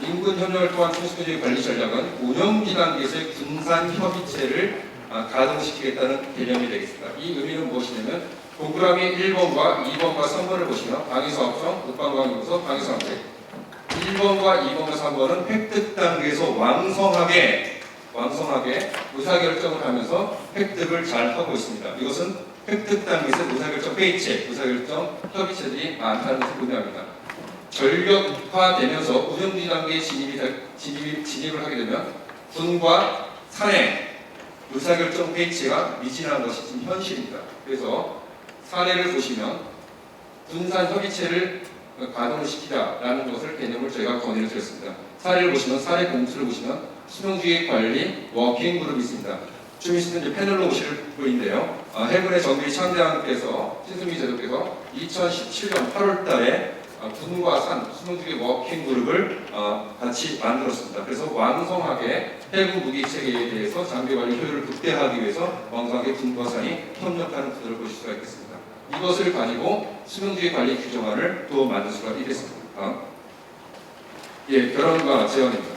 민군 협력을 통한 총수명주기 관리 전략은 운영지 단계에서의 군산 협의체를 가동시키겠다는 개념이 되겠습니다. 이 의미는 무엇이냐면 동그라미 1번과 2번과 3번을 보시면 방위사업청, 국방과학연구소, 방위사업체 1번과 2번과 3번은 획득 단계에서 왕성하게 의사결정을 하면서 획득을 잘 하고 있습니다. 이것은 획득 단계에서 의사결정 회의체, 의사결정 협의체들이 많다는 것을 의미합니다. 전력화되면서 운영지 단계에 진입을 하게 되면 군과 산의 의사결정 회의체가 미진한 것이 지금 현실입니다. 그래서 사례를 보시면 군산 협의체를 가동을 시키자라는 것을 개념을 저희가 건의를 드렸습니다. 사례를 보시면 사례 공수를 보시면 수명주기 관리 워킹 그룹이 있습니다. 좀 있으면 이제 패널로 보실 분인데요. 해군의 정비 창대왕께서 신승미 제도께서 2017년 8월달에 군과 산 수명주기 워킹 그룹을 같이 만들었습니다. 그래서 왕성하게 해군 무기 체계에 대해서 장비 관리 효율을 극대화하기 위해서 왕성하게 군과 산이 협력하는 구도를 보실 수가 있겠습니다. 이것을 가지고 수명주기 관리 규정안을 또 만들 수가 있겠습니다. 결론과 제언입니다.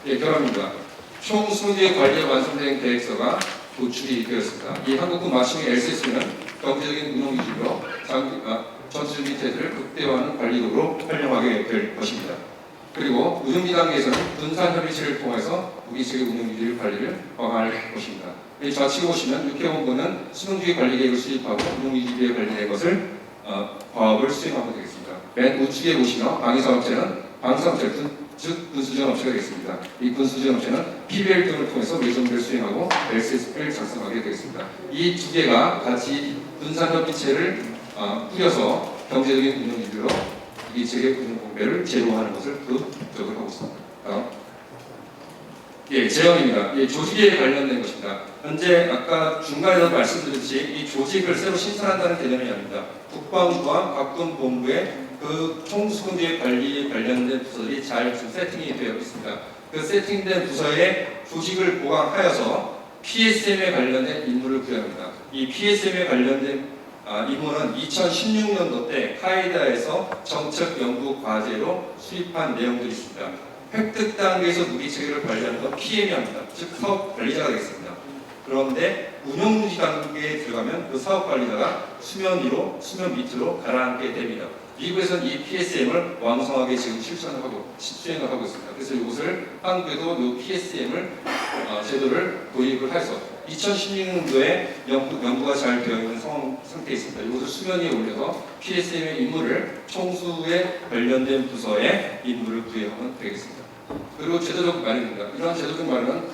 결론입니다. 총 수명주기 관리에 완성된 계획서가 도출이 되었습니다. 이 한국군 마침의 LCS는 경제적인 운용 유지로 전투 체제를 극대화하는 관리도구로 활용하게 될 것입니다. 그리고 운영지 단계에서는 군산협의체를 통해서 무기체계 운영유지 관리를 강화할 것입니다. 좌측에 보시면 6회본부는 수명주기 관리계획을 수립하고 운영유지비에 관련된 것을 과업을 수행하면 되겠습니다. 맨 우측에 보시면 방위사업체는 방사업체, 즉 군수지원업체가 되겠습니다. 이 군수지원업체는 PBL 등을 통해서 예정비를 수행하고 LCS를 작성하게 되겠습니다. 이 두 개가 같이 군산협의체를 꾸려서 경제적인 운영유지로 무기체계 운영공배를 제로하는 것을 목적을 하고 있습니다. 제언입니다. 조직에 관련된 것입니다. 현재 아까 중간에서 말씀드렸듯이 이 조직을 새로 신설한다는 개념이 아닙니다. 국방부와 각군본부의 그 총수군주의 관리에 관련된 부서들이 잘 지금 세팅이 되어 있습니다. 그 세팅된 부서의 조직을 보강하여서 PSM에 관련된 임무를 부여합니다. 이 PSM에 관련된 임무는 2016년도 때 카이다에서 정책 연구 과제로 수립한 내용들이 있습니다. 획득 단계에서 무기 체계를 관리하는 건 PM이 합니다. 즉 사업 관리자가 되겠습니다. 그런데 운영유지 단계에 들어가면 그 사업관리자가 수면 위로, 수면 밑으로 가라앉게 됩니다. 미국에서는 이 PSM을 왕성하게 지금 수행을 하고 있습니다. 그래서 이것을 한국에도 이 PSM을 제도를 도입을 해서 2016년도에 연구가 잘 되어 있는 상태에 있습니다. 이것을 수면 위에 올려서 PSM의 임무를 총수에 관련된 부서에 임무를 부여하면 되겠습니다. 그리고 제도적 마련입니다. 이러한 제도적 마련은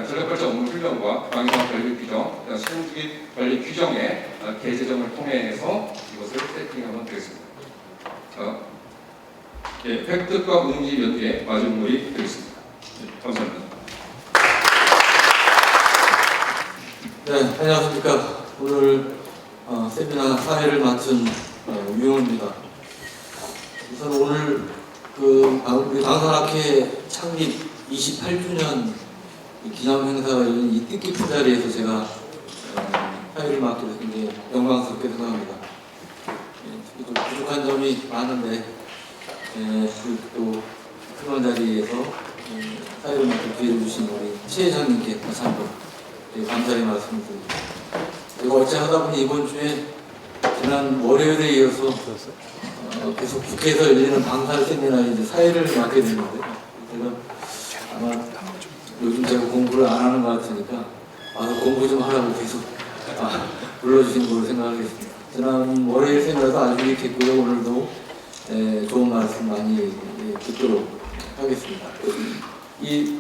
전력발전 업무 훈련과 방위산업 관리 규정, 수용주기 관리 규정의 개제정을 통해서 이것을 세팅하면 되겠습니다. 자, 획득과 운영지 연계의 마지막물이 되겠습니다. 감사합니다. 네, 안녕하십니까. 오늘 세미나 사회를 맡은 유영호입니다. 우선 오늘 우리 방산학회 창립 28주년 기념 행사가 열린 이 뜻깊은 자리에서 제가 사회를 맡게 돼서 굉장히 영광스럽게 생각합니다. 특히 또 부족한 점이 많은데 또 그런 자리에서 사회를 맡을 기회를 주신 우리 최 회장님께 다시 한번 감사의 말씀을 드립니다. 제가 어찌 하다 보니 이번 주에 지난 월요일에 이어서 계속 국회에서 열리는 방산 세미나에 이제 사회를 맡게 됐는데 제가 아마 요즘 제가 공부를 안 하는 것 같으니까 공부 좀 하라고 계속 불러주신 걸로 생각하겠습니다. 지난 월요일 세미나도 아주 유익했고요. 오늘도 좋은 말씀 많이 듣도록 하겠습니다.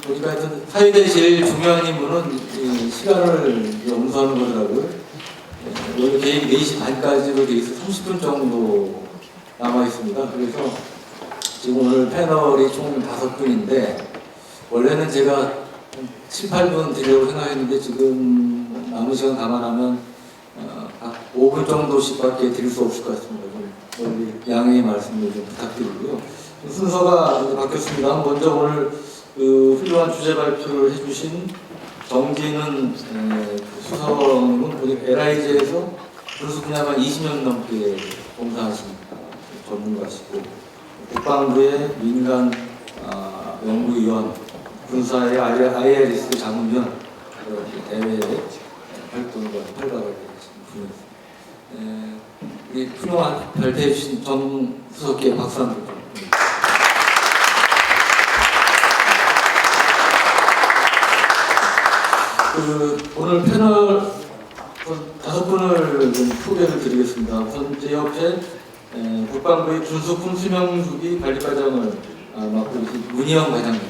보니까 하여튼 사회의 제일 중요한 임무는 시간을 엄수하는 거더라고요. 원래 계획 4시 반까지로 돼 있어 30분 정도 남아 있습니다. 그래서 지금 오늘 패널이 총 5분인데 원래는 제가 한 7, 8분 드리려고 생각했는데 지금 남은 시간 감안하면 각 5분 정도씩밖에 드릴 수 없을 것 같습니다. 좀 양해의 말씀을 좀 부탁드리고요. 순서가 이제 바뀌었습니다. 먼저 오늘 훌륭한 주제 발표를 해주신 정진은 수석님은 LIG에서 군수 분야만 20년 넘게 봉사하신 전문가시고 국방부의 민간 연구위원, 군사의 IRS 자문위원 대회에 활동과 활발하게 하신 분이었습니다. 이 훌륭한 발표해 주신 정 수석께 박수 한번 드립니다. 오늘 패널 5분을 좀 소개를 드리겠습니다. 우선 제 옆에 국방부의 군수품 수명주기 관리과정을 맡고 계신 문희영 과장님.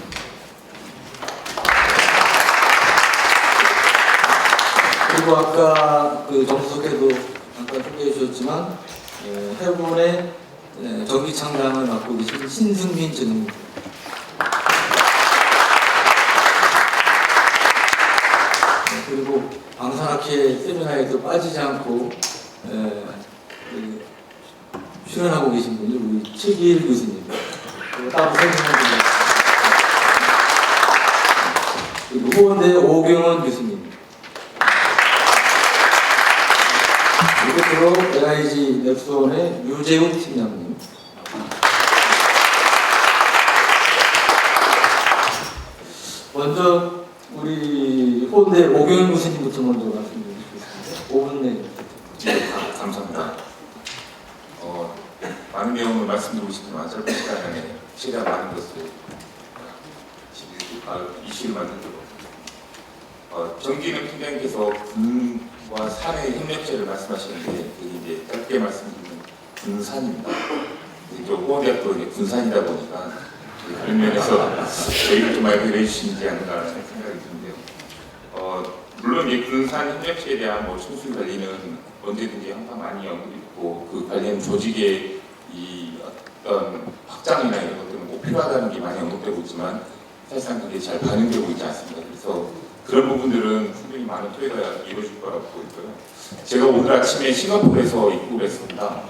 그리고 아까 정수석께도 잠깐 소개해 주셨지만 해군의 전기창장을 맡고 계신 신승민 전무님. 그리고 방산학회 세미나에도 빠지지 않고 출연하고 계신 분이 우리 최기일 교수님. 따로 설명해드립니다. 그리고 후원대 오경원 교수님. 그리고 LIG 랩스원의 유재훈 팀장님. 먼저 우리 후원대 오경원 교수님부터 먼저 말씀드리겠습니다. 5분 내에. 네, 감사합니다. 많은 내용을 말씀드리고 싶지만 짧은 시간 안에 최대한 많은 것을 이슈를 만들도록 정기는 팀장님께서 군과 산의 협력제를 말씀하시는데 그게 이제 짧게 말씀드리면 군산입니다. 이제 호원대학도 이제 군산이다 보니까 그런 면에서 저희를 좀 알게 해주시지 않을까 하는 생각이 드는데요. 물론 이제 군산 협력체에 대한 총수 관리는 언제든지 항상 많이 연구있고 그 관련 조직의 이 어떤 확장이나 이런 것들은 꼭 필요하다는 게 많이 언급되고 있지만 사실상 그게 잘 반영되고 있지 않습니다. 그래서 그런 부분들은 충분히 많은 토의가 이루어질 거라고 보고 있고요. 제가 오늘 아침에 싱가포르에서 입국을 했습니다.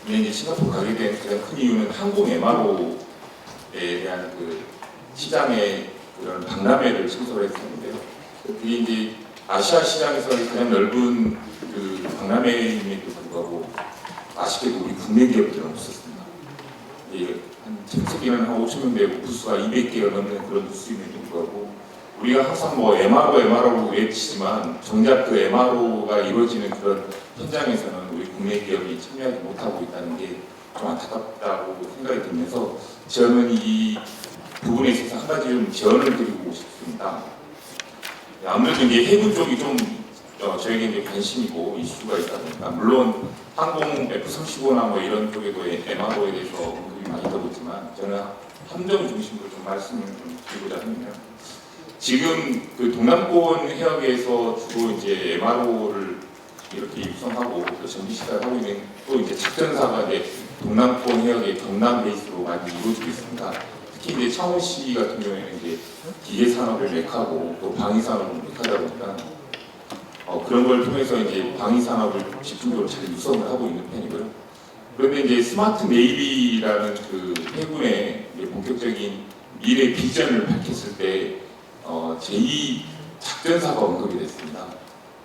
근데 이제 싱가포르 가게 된 가장 큰 이유는 항공 MRO에 대한 그 시장의 그런 박람회를 참석을 했었는데요. 그게 이제 아시아 시장에서 가장 넓은 그 박람회임에도 불구하고 아쉽게도 우리 국내 기업들은 없었습니다. 한 참석인은 한 5,000명 되고 부수가 200개가 넘는 그런 부수임에도 불구하고 우리가 항상 뭐 MRO 외치지만 정작 그 MRO가 이루어지는 그런 현장에서는 우리 국내 기업이 참여하지 못하고 있다는 게 좀 안타깝다고 생각이 들면서 저는 이 부분에 있어서 한 가지 좀 제언을 드리고 싶습니다. 아무래도 이제 해군 쪽이 좀 저에게 이제 관심이고 이슈가 있다 보니까 물론 항공 F-35나 뭐 이런 쪽에도 MRO에 대해서 언급이 많이 되고 있지만 저는 함정 중심으로 좀 말씀을 좀 드리고자 하면요. 지금 그 동남권 해역에서 주로 이제 MRO를 이렇게 육성하고 또 전기 시설을 하고 있는 또 이제 작전사가 이제 동남권 해역의 경남 베이스로 많이 이루어지고 있습니다. 특히 이제 창원시 같은 경우에는 이제 기계 산업의 메카고 또 방위 산업의 메카다 보니까 그런 걸 통해서 이제 방위 산업을 집중적으로 잘 육성을 하고 있는 편이고요. 그런데 이제 스마트 네이비라는 그 해군의 이제 본격적인 미래 비전을 밝혔을 때 제2 작전사가 언급이 됐습니다.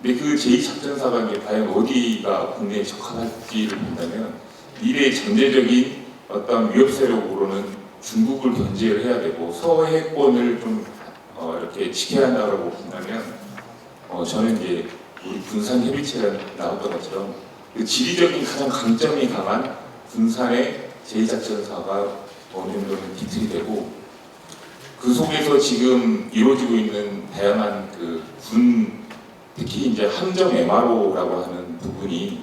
근데 그 제2작전사가 이제 과연 어디가 국내에 적합할지를 본다면 미래의 전제적인 어떤 위협 세력으로는 중국을 견제를 해야 되고 서해권을 좀 이렇게 지켜야 한다고 본다면 저는 이제 우리 군산 협의체가 나왔던 것처럼 그 지리적인 가장 강점이 강한 군산의 제2작전사가 어느 정도는 기틀이 되고 그 속에서 지금 이루어지고 있는 다양한 그 군 특히 이제 함정 MRO라고 하는 부분이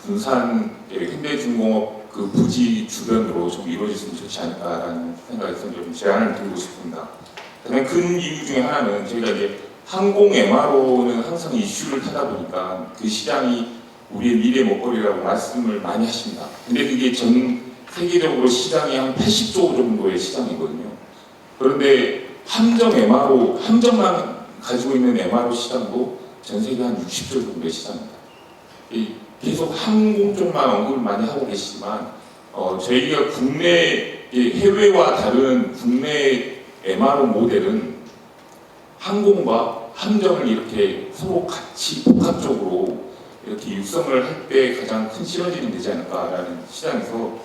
군산 현대중공업 그 부지 주변으로 좀 이루어졌으면 좋지 않을까라는 생각에서 좀 제안을 드리고 싶습니다. 가장 큰 이유 중에 하나는 저희가 이제 항공 MRO는 항상 이슈를 타다 보니까 그 시장이 우리의 미래 먹거리라고 말씀을 많이 하십니다. 근데 그게 전 세계적으로 시장이 한 80조 정도의 시장이거든요. 그런데 함정 MRO, 함정만 가지고 있는 MRO 시장도 전 세계 한 60조 정도의 시장입니다. 계속 항공 쪽만 언급을 많이 하고 계시지만 저희가 국내 해외와 다른 국내 MRO 모델은 항공과 함정을 이렇게 서로 같이 복합적으로 이렇게 육성을 할 때 가장 큰 시너지는 되지 않을까라는 시장에서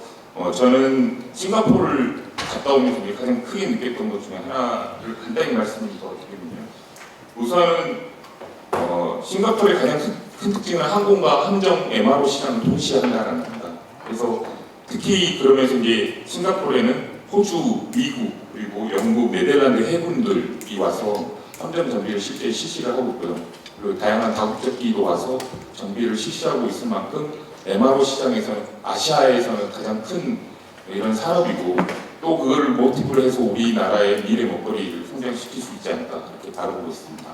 저는 싱가포르를 갔다 오면서 가장 크게 느꼈던 것 중에 하나를 간단히 말씀을 더 드리면요. 우선은 싱가포르의 가장 큰 특징은 항공과 함정 MRO 시장을 동시에 한다는 겁니다. 그래서 특히 그러면서 이제 싱가포르에는 호주, 미국 그리고 영국, 네덜란드 해군들이 와서 함정 정비를 실제 실시를 하고 있고요. 그리고 다양한 다국적기도 와서 정비를 실시하고 있을 만큼 MRO 시장에서는 아시아에서는 가장 큰 이런 산업이고 또 그걸 모티브로 해서 우리나라의 미래 먹거리를 성장시킬 수 있지 않을까 그렇게 바라보고 있습니다.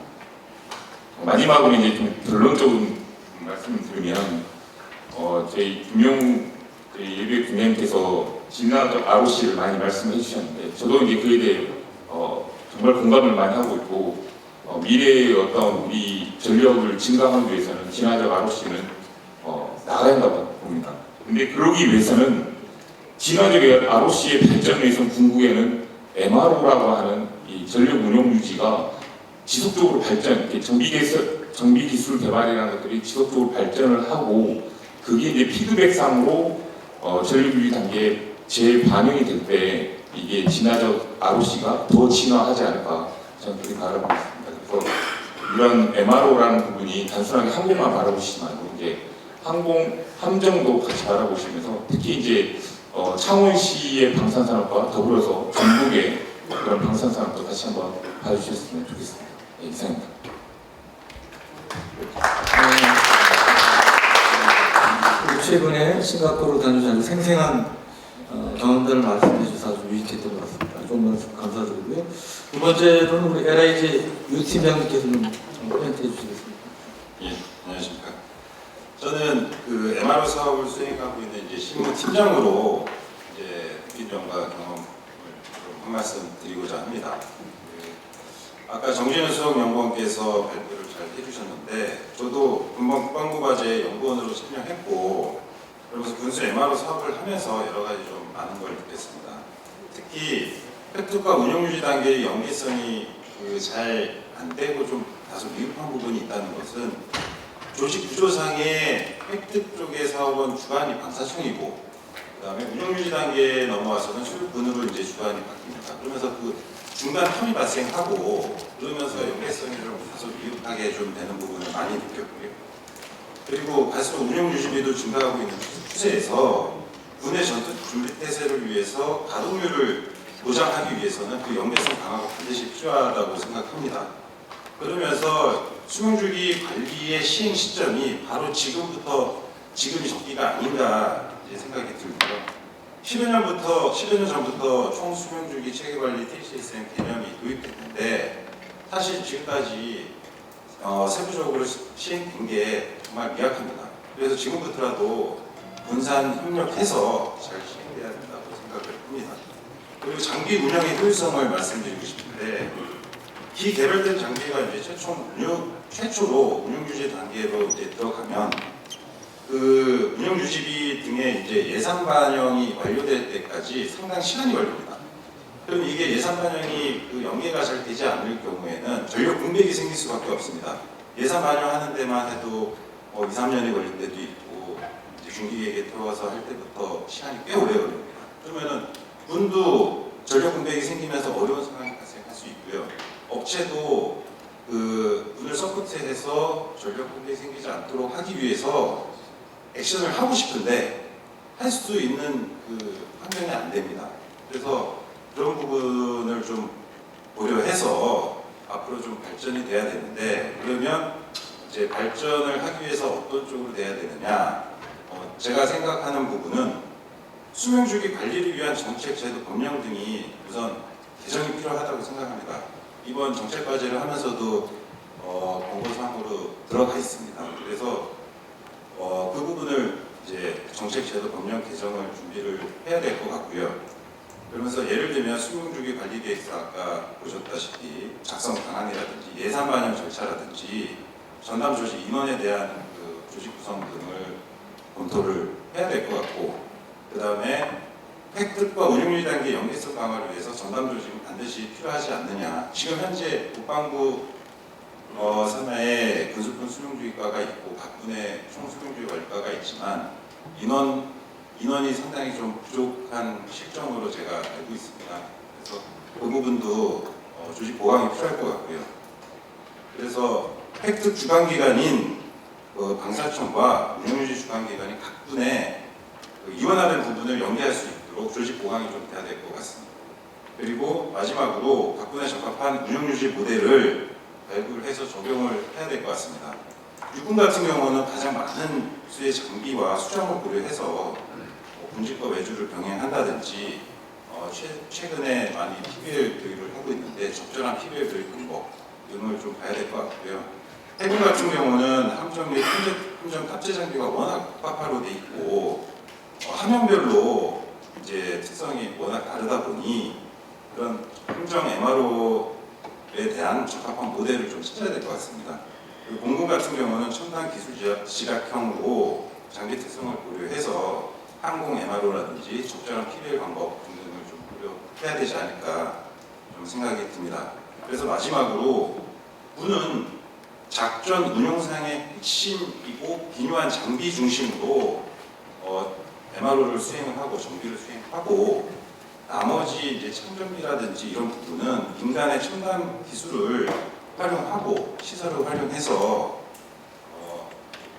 마지막으로 이제 좀 결론적인 말씀을 드리면 저희 예비 군장님께서 진화적 ROC를 많이 말씀해 주셨는데 저도 이제 그에 대해 정말 공감을 많이 하고 있고 미래의 어떤 우리 전력을 증강하기 위해서는 진화적 ROC는 나가야 한다고 봅니다. 근데 그러기 위해서는 진화적 ROC의 발전을 위해서 궁극에는 MRO라고 하는 이 전력 운용 유지가 지속적으로 발전, 정비 기술 개발이라는 것들이 지속적으로 발전을 하고 그게 이제 피드백상으로 전력 유지 단계에 재반영이 될 때 이게 진화적 ROC가 더 진화하지 않을까 저는 그렇게 바라보고 있습니다. 그래서 이런 MRO라는 부분이 단순하게 항공만 바라보시지 말고 이제 항공 함정도 같이 바라보시면서 특히 이제 창원시의 방산산업과 더불어서 전국의 그런 방산산업도 같이 한번 봐주셨으면 좋겠습니다. 네, 이상입니다. 최근에 싱가포르 다녀오신 생생한 경험들을 말씀해 주셔서 아주 유익했던 것 같습니다. 좋은 말씀 감사드리고요. 두 번째로는 우리 LIG 유 팀장님께서 좀 코멘트 해주시겠습니다. 예, 안녕하십니까. 저는 그 MRO 사업을 수행하고 있는 이제 실무 팀장으로 이제 느낀 점과 경험을 좀 한 말씀 드리고자 합니다. 아까 정진우 수석연구원께서 발표를 잘 해주셨는데 저도 금방 국방부과제 연구원으로 참여했고 그러면서 군수 MRO 사업을 하면서 여러 가지 좀 많은 걸 느꼈습니다. 특히 획득과 운용유지 단계의 연계성이 잘 안 되고 좀 다소 미흡한 부분이 있다는 것은 조직 구조상의 획득 쪽의 사업은 주관이 방사청이고 그다음에 운용유지 단계에 넘어와서는 수립군으로 이제 주관이 바뀝니다. 그러면서 그 중간 텀이 발생하고 그러면서 연계성이 좀 다소 미흡하게 좀 되는 부분을 많이 느꼈고요. 그리고 갈수록 운영 유지비도 증가하고 있는 추세에서 군의 전투 준비 태세를 위해서 가동률을 보장하기 위해서는 그 연계성 강화가 반드시 필요하다고 생각합니다. 그러면서 수명주기 관리의 시행 시점이 바로 지금이 적기가 아닌가 이제 생각이 들고요. 10여 년 전부터 총수명주기 체계관리 TCSM 개념이 도입됐는데 사실 지금까지 세부적으로 시행된 게 정말 미약합니다. 그래서 지금부터라도 분산 협력해서 잘 시행돼야 된다고 생각을 합니다. 그리고 장비 운영의 효율성을 말씀드리고 싶은데 기개발된 장비가 이제 최초로 운영유지 단계로 이제 들어가면 그 운영유지비 등의 이제 예산 반영이 완료될 때까지 상당 시간이 걸립니다. 그럼 이게 예산 반영이 그 연계가 잘 되지 않을 경우에는 전력 공백이 생길 수밖에 없습니다. 예산 반영하는 데만 해도 2, 3년이 걸릴 때도 있고 이제 중기계획에 들어와서 할 때부터 시간이 꽤 오래 걸립니다. 그러면은 군도 전력 공백이 생기면서 어려운 상황이 발생할 수 있고요. 업체도 그 군을 서포트해서 전력 공백이 생기지 않도록 하기 위해서 액션을 하고 싶은데 할 수 있는 그 환경이 안 됩니다. 그래서 그런 부분을 좀 고려해서 앞으로 좀 발전이 돼야 되는데 그러면 이제 발전을 하기 위해서 어떤 쪽으로 돼야 되느냐? 제가 생각하는 부분은 수명주기 관리를 위한 정책, 제도, 법령 등이 우선 개정이 필요하다고 생각합니다. 이번 정책 과제를 하면서도 권고사항으로 들어가 있습니다. 그래서 그 부분을 이제 정책, 제도, 법령 개정을 준비를 해야 될 것 같고요. 그러면서 예를 들면 수명주기 관리 계획서 아까 보셨다시피 작성 방안이라든지 예산 반영 절차라든지 전담 조직 인원에 대한 그 조직 구성 등을 검토를 해야 될 것 같고 그 다음에 획득과 운영유지 단계 연계성 강화를 위해서 전담 조직은 반드시 필요하지 않느냐. 지금 현재 국방부 산하에 근속군 수명주기과가 있고 각군의 총수명주기관리과가 있지만 인원이 상당히 좀 부족한 실정으로 제가 알고 있습니다. 그래서 그 부분도 조직 보강이 필요할 것 같고요. 그래서 획득 주관기관인 방사청과 운영유지 주관기관인 각군의 이원화된 부분을 연계할 수 있도록 조직 보강이 좀 돼야 될 것 같습니다. 그리고 마지막으로 각군에 적합한 운영유지 모델을 발굴해서 적용을 해야 될 것 같습니다. 육군 같은 경우는 가장 많은 수의 장비와 수정을 고려해서 군직과 외주를 병행한다든지 최근에 많이 PBL 교육을 하고 있는데 적절한 PBL 교육 방법 등을 좀 봐야 될 것 같고요. 해군 같은 경우는 함정 및 함정 탑재 장비가 워낙 폭파로 돼 있고 함정별로 이제 특성이 워낙 다르다 보니 그런 함정 MRO에 대한 적합한 모델을 좀 찾아야 될 것 같습니다. 그리고 공군 같은 경우는 첨단 기술 지략형으로 장비 특성을 고려해서 항공 MRO라든지 적절한 PBL 방법 등등을 좀 고려해야 되지 않을까 좀 생각이 듭니다. 그래서 마지막으로 군은 작전 운용상의 핵심이고 기묘한 장비 중심으로 MRO를 수행을 하고 정비를 수행하고 나머지 이제 창정비라든지 이런 부분은 인간의 첨단 기술을 활용하고 시설을 활용해서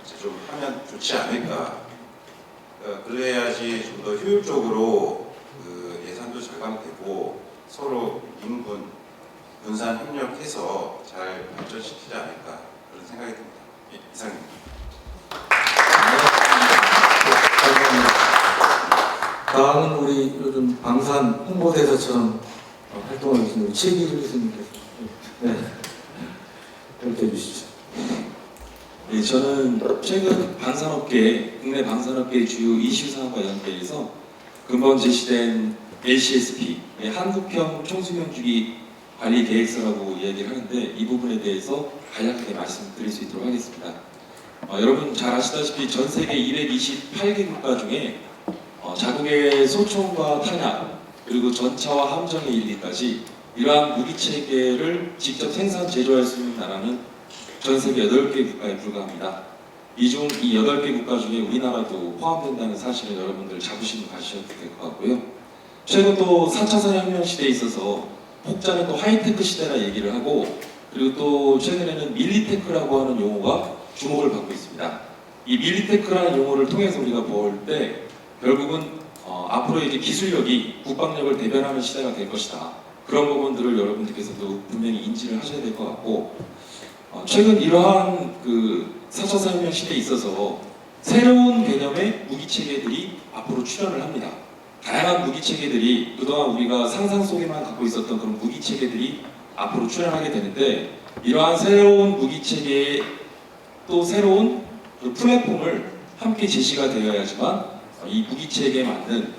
이제 좀 하면 좋지 않을까. 그래야지 좀 더 효율적으로 그 예산도 절감되고 서로 인군 분산 협력해서 잘 발전시키지 않을까 그런 생각이 듭니다. 이상입니다. 다음은 우리 요즘 방산 홍보대사처럼 활동하고 계신 최기일 교수님께서 이렇게 해주시죠. 네, 저는 최근 국내 방산업계의 주요 이슈 사항과 연계해서 근본 제시된 LCSP, 한국형 총수명주기 관리 계획서라고 이야기를 하는데 이 부분에 대해서 간략하게 말씀드릴 수 있도록 하겠습니다. 여러분 잘 아시다시피 전 세계 228개 국가 중에 자국의 소총과 탄약 그리고 전차와 함정에 이르기까지 이러한 무기 체계를 직접 생산 제조할 수 있는 나라는 전 세계 8개 국가에 불과합니다. 이 중 이 8개 국가 중에 우리나라도 포함된다는 사실을 여러분들 자부심을 가지셔도 될 것 같고요. 최근 또 4차 산업혁명 시대에 있어서 혹자는 또 하이테크 시대라 얘기를 하고, 그리고 또 최근에는 밀리테크라고 하는 용어가 주목을 받고 있습니다. 이 밀리테크라는 용어를 통해서 우리가 볼 때 결국은 앞으로 이제 기술력이 국방력을 대변하는 시대가 될 것이다. 그런 부분들을 여러분들께서도 분명히 인지를 하셔야 될 것 같고, 최근 이러한 그 4차 산업혁명 시대에 있어서 새로운 개념의 무기체계들이 앞으로 출현을 합니다. 다양한 무기체계들이 그동안 우리가 상상 속에만 갖고 있었던 그런 무기체계들이 앞으로 출현하게 되는데, 이러한 새로운 무기체계의 또 새로운 그 플랫폼을 함께 제시가 되어야지만 이 무기체계에 맞는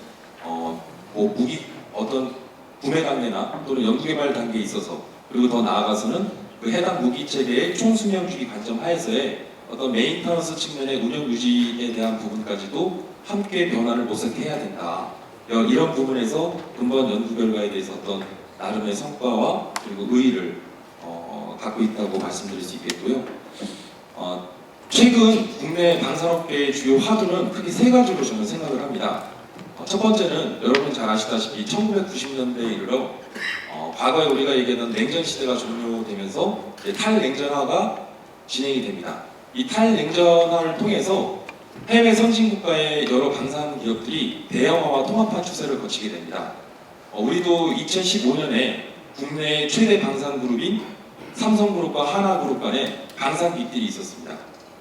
무기 어떤 구매 단계나 또는 연구개발 단계에 있어서, 그리고 더 나아가서는 그 해당 무기체계의 총수명주기 관점 하에서의 어떤 메인터넌스 측면의 운영 유지에 대한 부분까지도 함께 변화를 모색해야 된다. 이런 부분에서 근본 연구 결과에 대해서 어떤 나름의 성과와 그리고 의의를 갖고 있다고 말씀드릴 수 있겠고요. 최근 국내 방산업계의 주요 화두는 크게 세 가지로 저는 생각을 합니다. 첫 번째는 여러분 잘 아시다시피 1990년대에 이르러 과거에 우리가 얘기하던 냉전 시대가 종료되면서 탈냉전화가 진행이 됩니다. 이 탈냉전화를 통해서 해외 선진국가의 여러 방산 기업들이 대형화와 통합화 추세를 거치게 됩니다. 우리도 2015년에 국내 최대 방산 그룹인 삼성그룹과 하나그룹 간에 방산 빅딜이 있었습니다.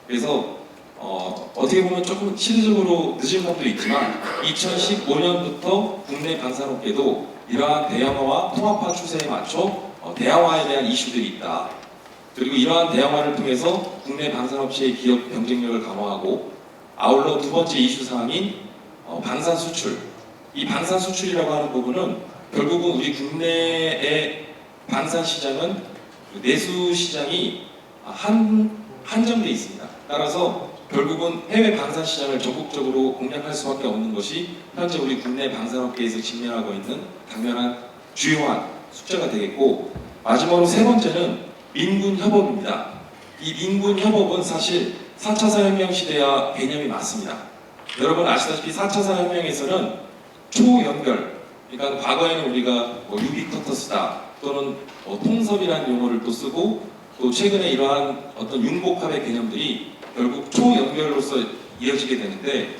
그래서 어떻게 보면 조금 시대적으로 늦은 감도 있지만 2015년부터 국내 방산업계도 이러한 대형화와 통합화 추세에 맞춰 대형화에 대한 이슈들이 있다. 그리고 이러한 대형화를 통해서 국내 방산업체의 기업 경쟁력을 강화하고, 아울러 두 번째 이슈 사항인 방산 수출. 이 방산 수출이라고 하는 부분은 결국은 우리 국내의 방산 시장은 내수 시장이 한정돼 있습니다. 따라서 결국은 해외 방산 시장을 적극적으로 공략할 수밖에 없는 것이 현재 우리 국내 방산업계에서 직면하고 있는 당면한 주요한 숙제가 되겠고, 마지막으로 세 번째는 민군협업입니다. 이 민군협업은 사실 4차 산업혁명 시대와 개념이 맞습니다. 여러분 아시다시피 4차 산업혁명에서는 초연결, 그러니까 과거에는 우리가 유비쿼터스다 또는 통섭이라는 용어를 또 쓰고, 또 최근에 이러한 어떤 융복합의 개념들이 결국 초연결로서 이어지게 되는데,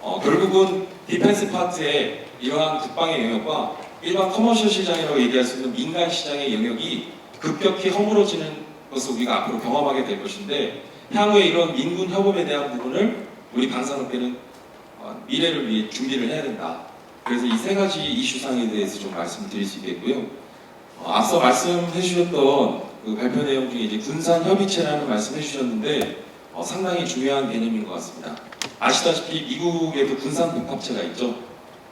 결국은 디펜스 파트의 이러한 국방의 영역과 일반 커머셜 시장이라고 얘기할 수 있는 민간 시장의 영역이 급격히 허물어지는 것을 우리가 앞으로 경험하게 될 것인데, 향후에 이런 민군 협업에 대한 부분을 우리 방산업계는 미래를 위해 준비를 해야 된다. 그래서 이 세 가지 이슈상에 대해서 좀 말씀드릴 수 있겠고요. 앞서 말씀해 주셨던 그 발표 내용 중에 이제 군산협의체라는 말씀해 주셨는데 상당히 중요한 개념인 것 같습니다. 아시다시피 미국에도 군산복합체가 있죠.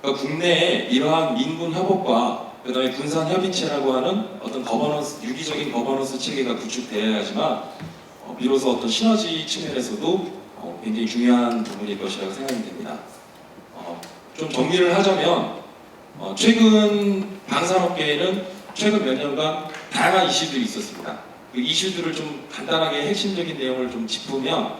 그러니까 국내에 이러한 민군 협업과 그다음에 군산협의체라고 하는 어떤 거버넌스, 유기적인 거버넌스 체계가 구축되어야지만 비로소 어떤 시너지 측면에서도 굉장히 중요한 부분일 것이라고 생각이 됩니다. 좀 정리를 하자면 최근 방산업계에는 최근 몇 년간 다양한 이슈들이 있었습니다. 그 이슈들을 좀 간단하게 핵심적인 내용을 좀 짚으면,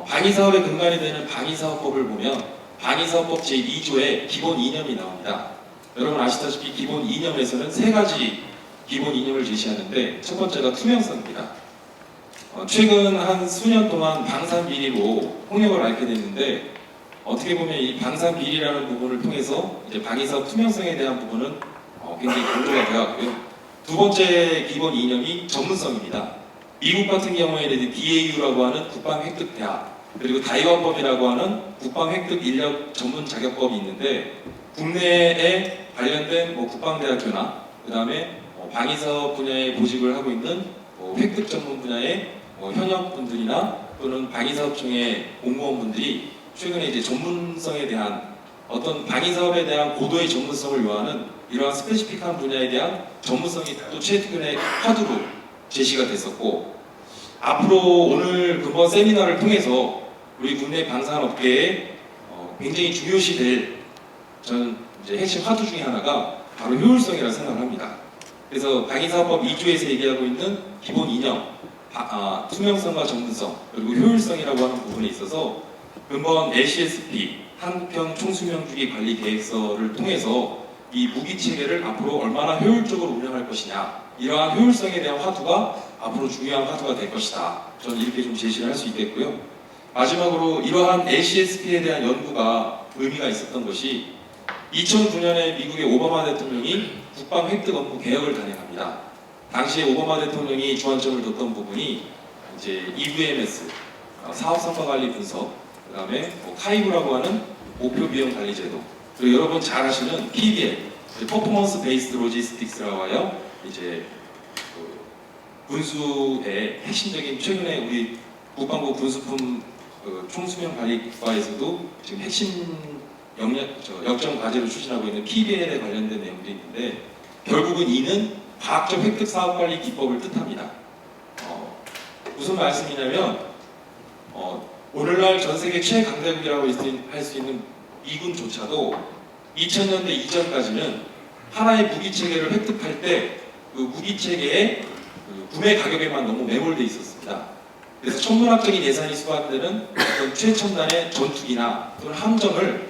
방위사업의 근간이 되는 방위사업법을 보면 방위사업법 제2조에 기본 이념이 나옵니다. 여러분 아시다시피 기본 이념에서는 세 가지 기본 이념을 제시하는데, 첫 번째가 투명성입니다. 최근 한 수년 동안 방산 비리로 홍역을 앓게 됐는데, 어떻게 보면 이 방산 비리라는 부분을 통해서 이제 방위사업 투명성에 대한 부분은 굉장히 강조가 되었고요. 두 번째 기본 이념이 전문성입니다. 미국 같은 경우에는 DAU라고 하는 국방획득대학, 그리고 다이완법이라고 하는 국방획득 인력 전문 자격법이 있는데, 국내에 관련된 국방대학교나 그 다음에 방위사업 분야에 보직을 하고 있는 획득 전문 분야의 현역분들이나 또는 방위사업청의 공무원분들이 최근에 이제 전문성에 대한 어떤 방위사업에 대한 고도의 전문성을 요하는 이러한 스페시픽한 분야에 대한 전문성이 또 최근에 화두로 제시가 됐었고, 앞으로 오늘 근본 세미나를 통해서 우리 국내 방산업계에 굉장히 중요시 될 저는 이제 핵심 화두 중에 하나가 바로 효율성이라고 생각을 합니다. 그래서 방위사업법 2조에서 얘기하고 있는 기본 이념, 투명성과 전문성, 그리고 효율성이라고 하는 부분에 있어서 근본 LCSP, 한국형 총수명주기 관리 계획서를 통해서 이 무기 체계를 앞으로 얼마나 효율적으로 운영할 것이냐, 이러한 효율성에 대한 화두가 앞으로 중요한 화두가 될 것이다. 저는 이렇게 좀 제시를 할 수 있겠고요. 마지막으로 이러한 LCSP에 대한 연구가 의미가 있었던 것이 2009년에 미국의 오바마 대통령이 국방 획득 업무 개혁을 단행합니다. 당시에 오바마 대통령이 주안점을 뒀던 부분이 이제 EVMS, 사업 성과 관리 분석, 그 다음에 카이브라고 하는 목표 비용 관리 제도, 그리고 여러분 잘 아시는 PBL, 퍼포먼스 베이스드 로지스틱스라고 하여 이제 군수의 핵심적인, 최근에 우리 국방부 군수품 총수명 관리과에서도 지금 핵심 역점 과제로 추진하고 있는 PBL에 관련된 내용들이 있는데, 결국은 이는 과학적 획득 사업 관리 기법을 뜻합니다. 무슨 말씀이냐면 오늘날 전 세계 최강대국이라고 할 수 있는 미군조차도 2000년대 이전까지는 하나의 무기 체계를 획득할 때 그 무기 체계의 구매 가격에만 너무 매몰돼 있었습니다. 그래서 천문학적인 예산이 수반되는 어떤 최첨단의 전투기나 또는 함정을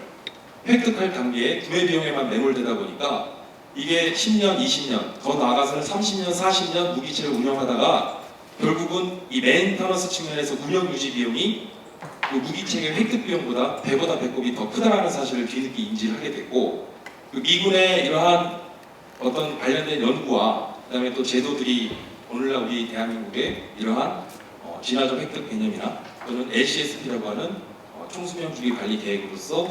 획득할 단계에 구매 비용에만 매몰되다 보니까 이게 10년, 20년, 더 나아가서는 30년, 40년 무기체를 운영하다가 결국은 이 메인터너스 측면에서 운영 유지 비용이 그 무기체계 획득 비용보다 배보다 배꼽이 더 크다라는 사실을 뒤늦게 인지를 하게 됐고, 그 미군의 이러한 어떤 관련된 연구와 그다음에 또 제도들이 오늘날 우리 대한민국의 이러한 진화적 획득 개념이나 또는 LCSP라고 하는 총수명 주기 관리 계획으로서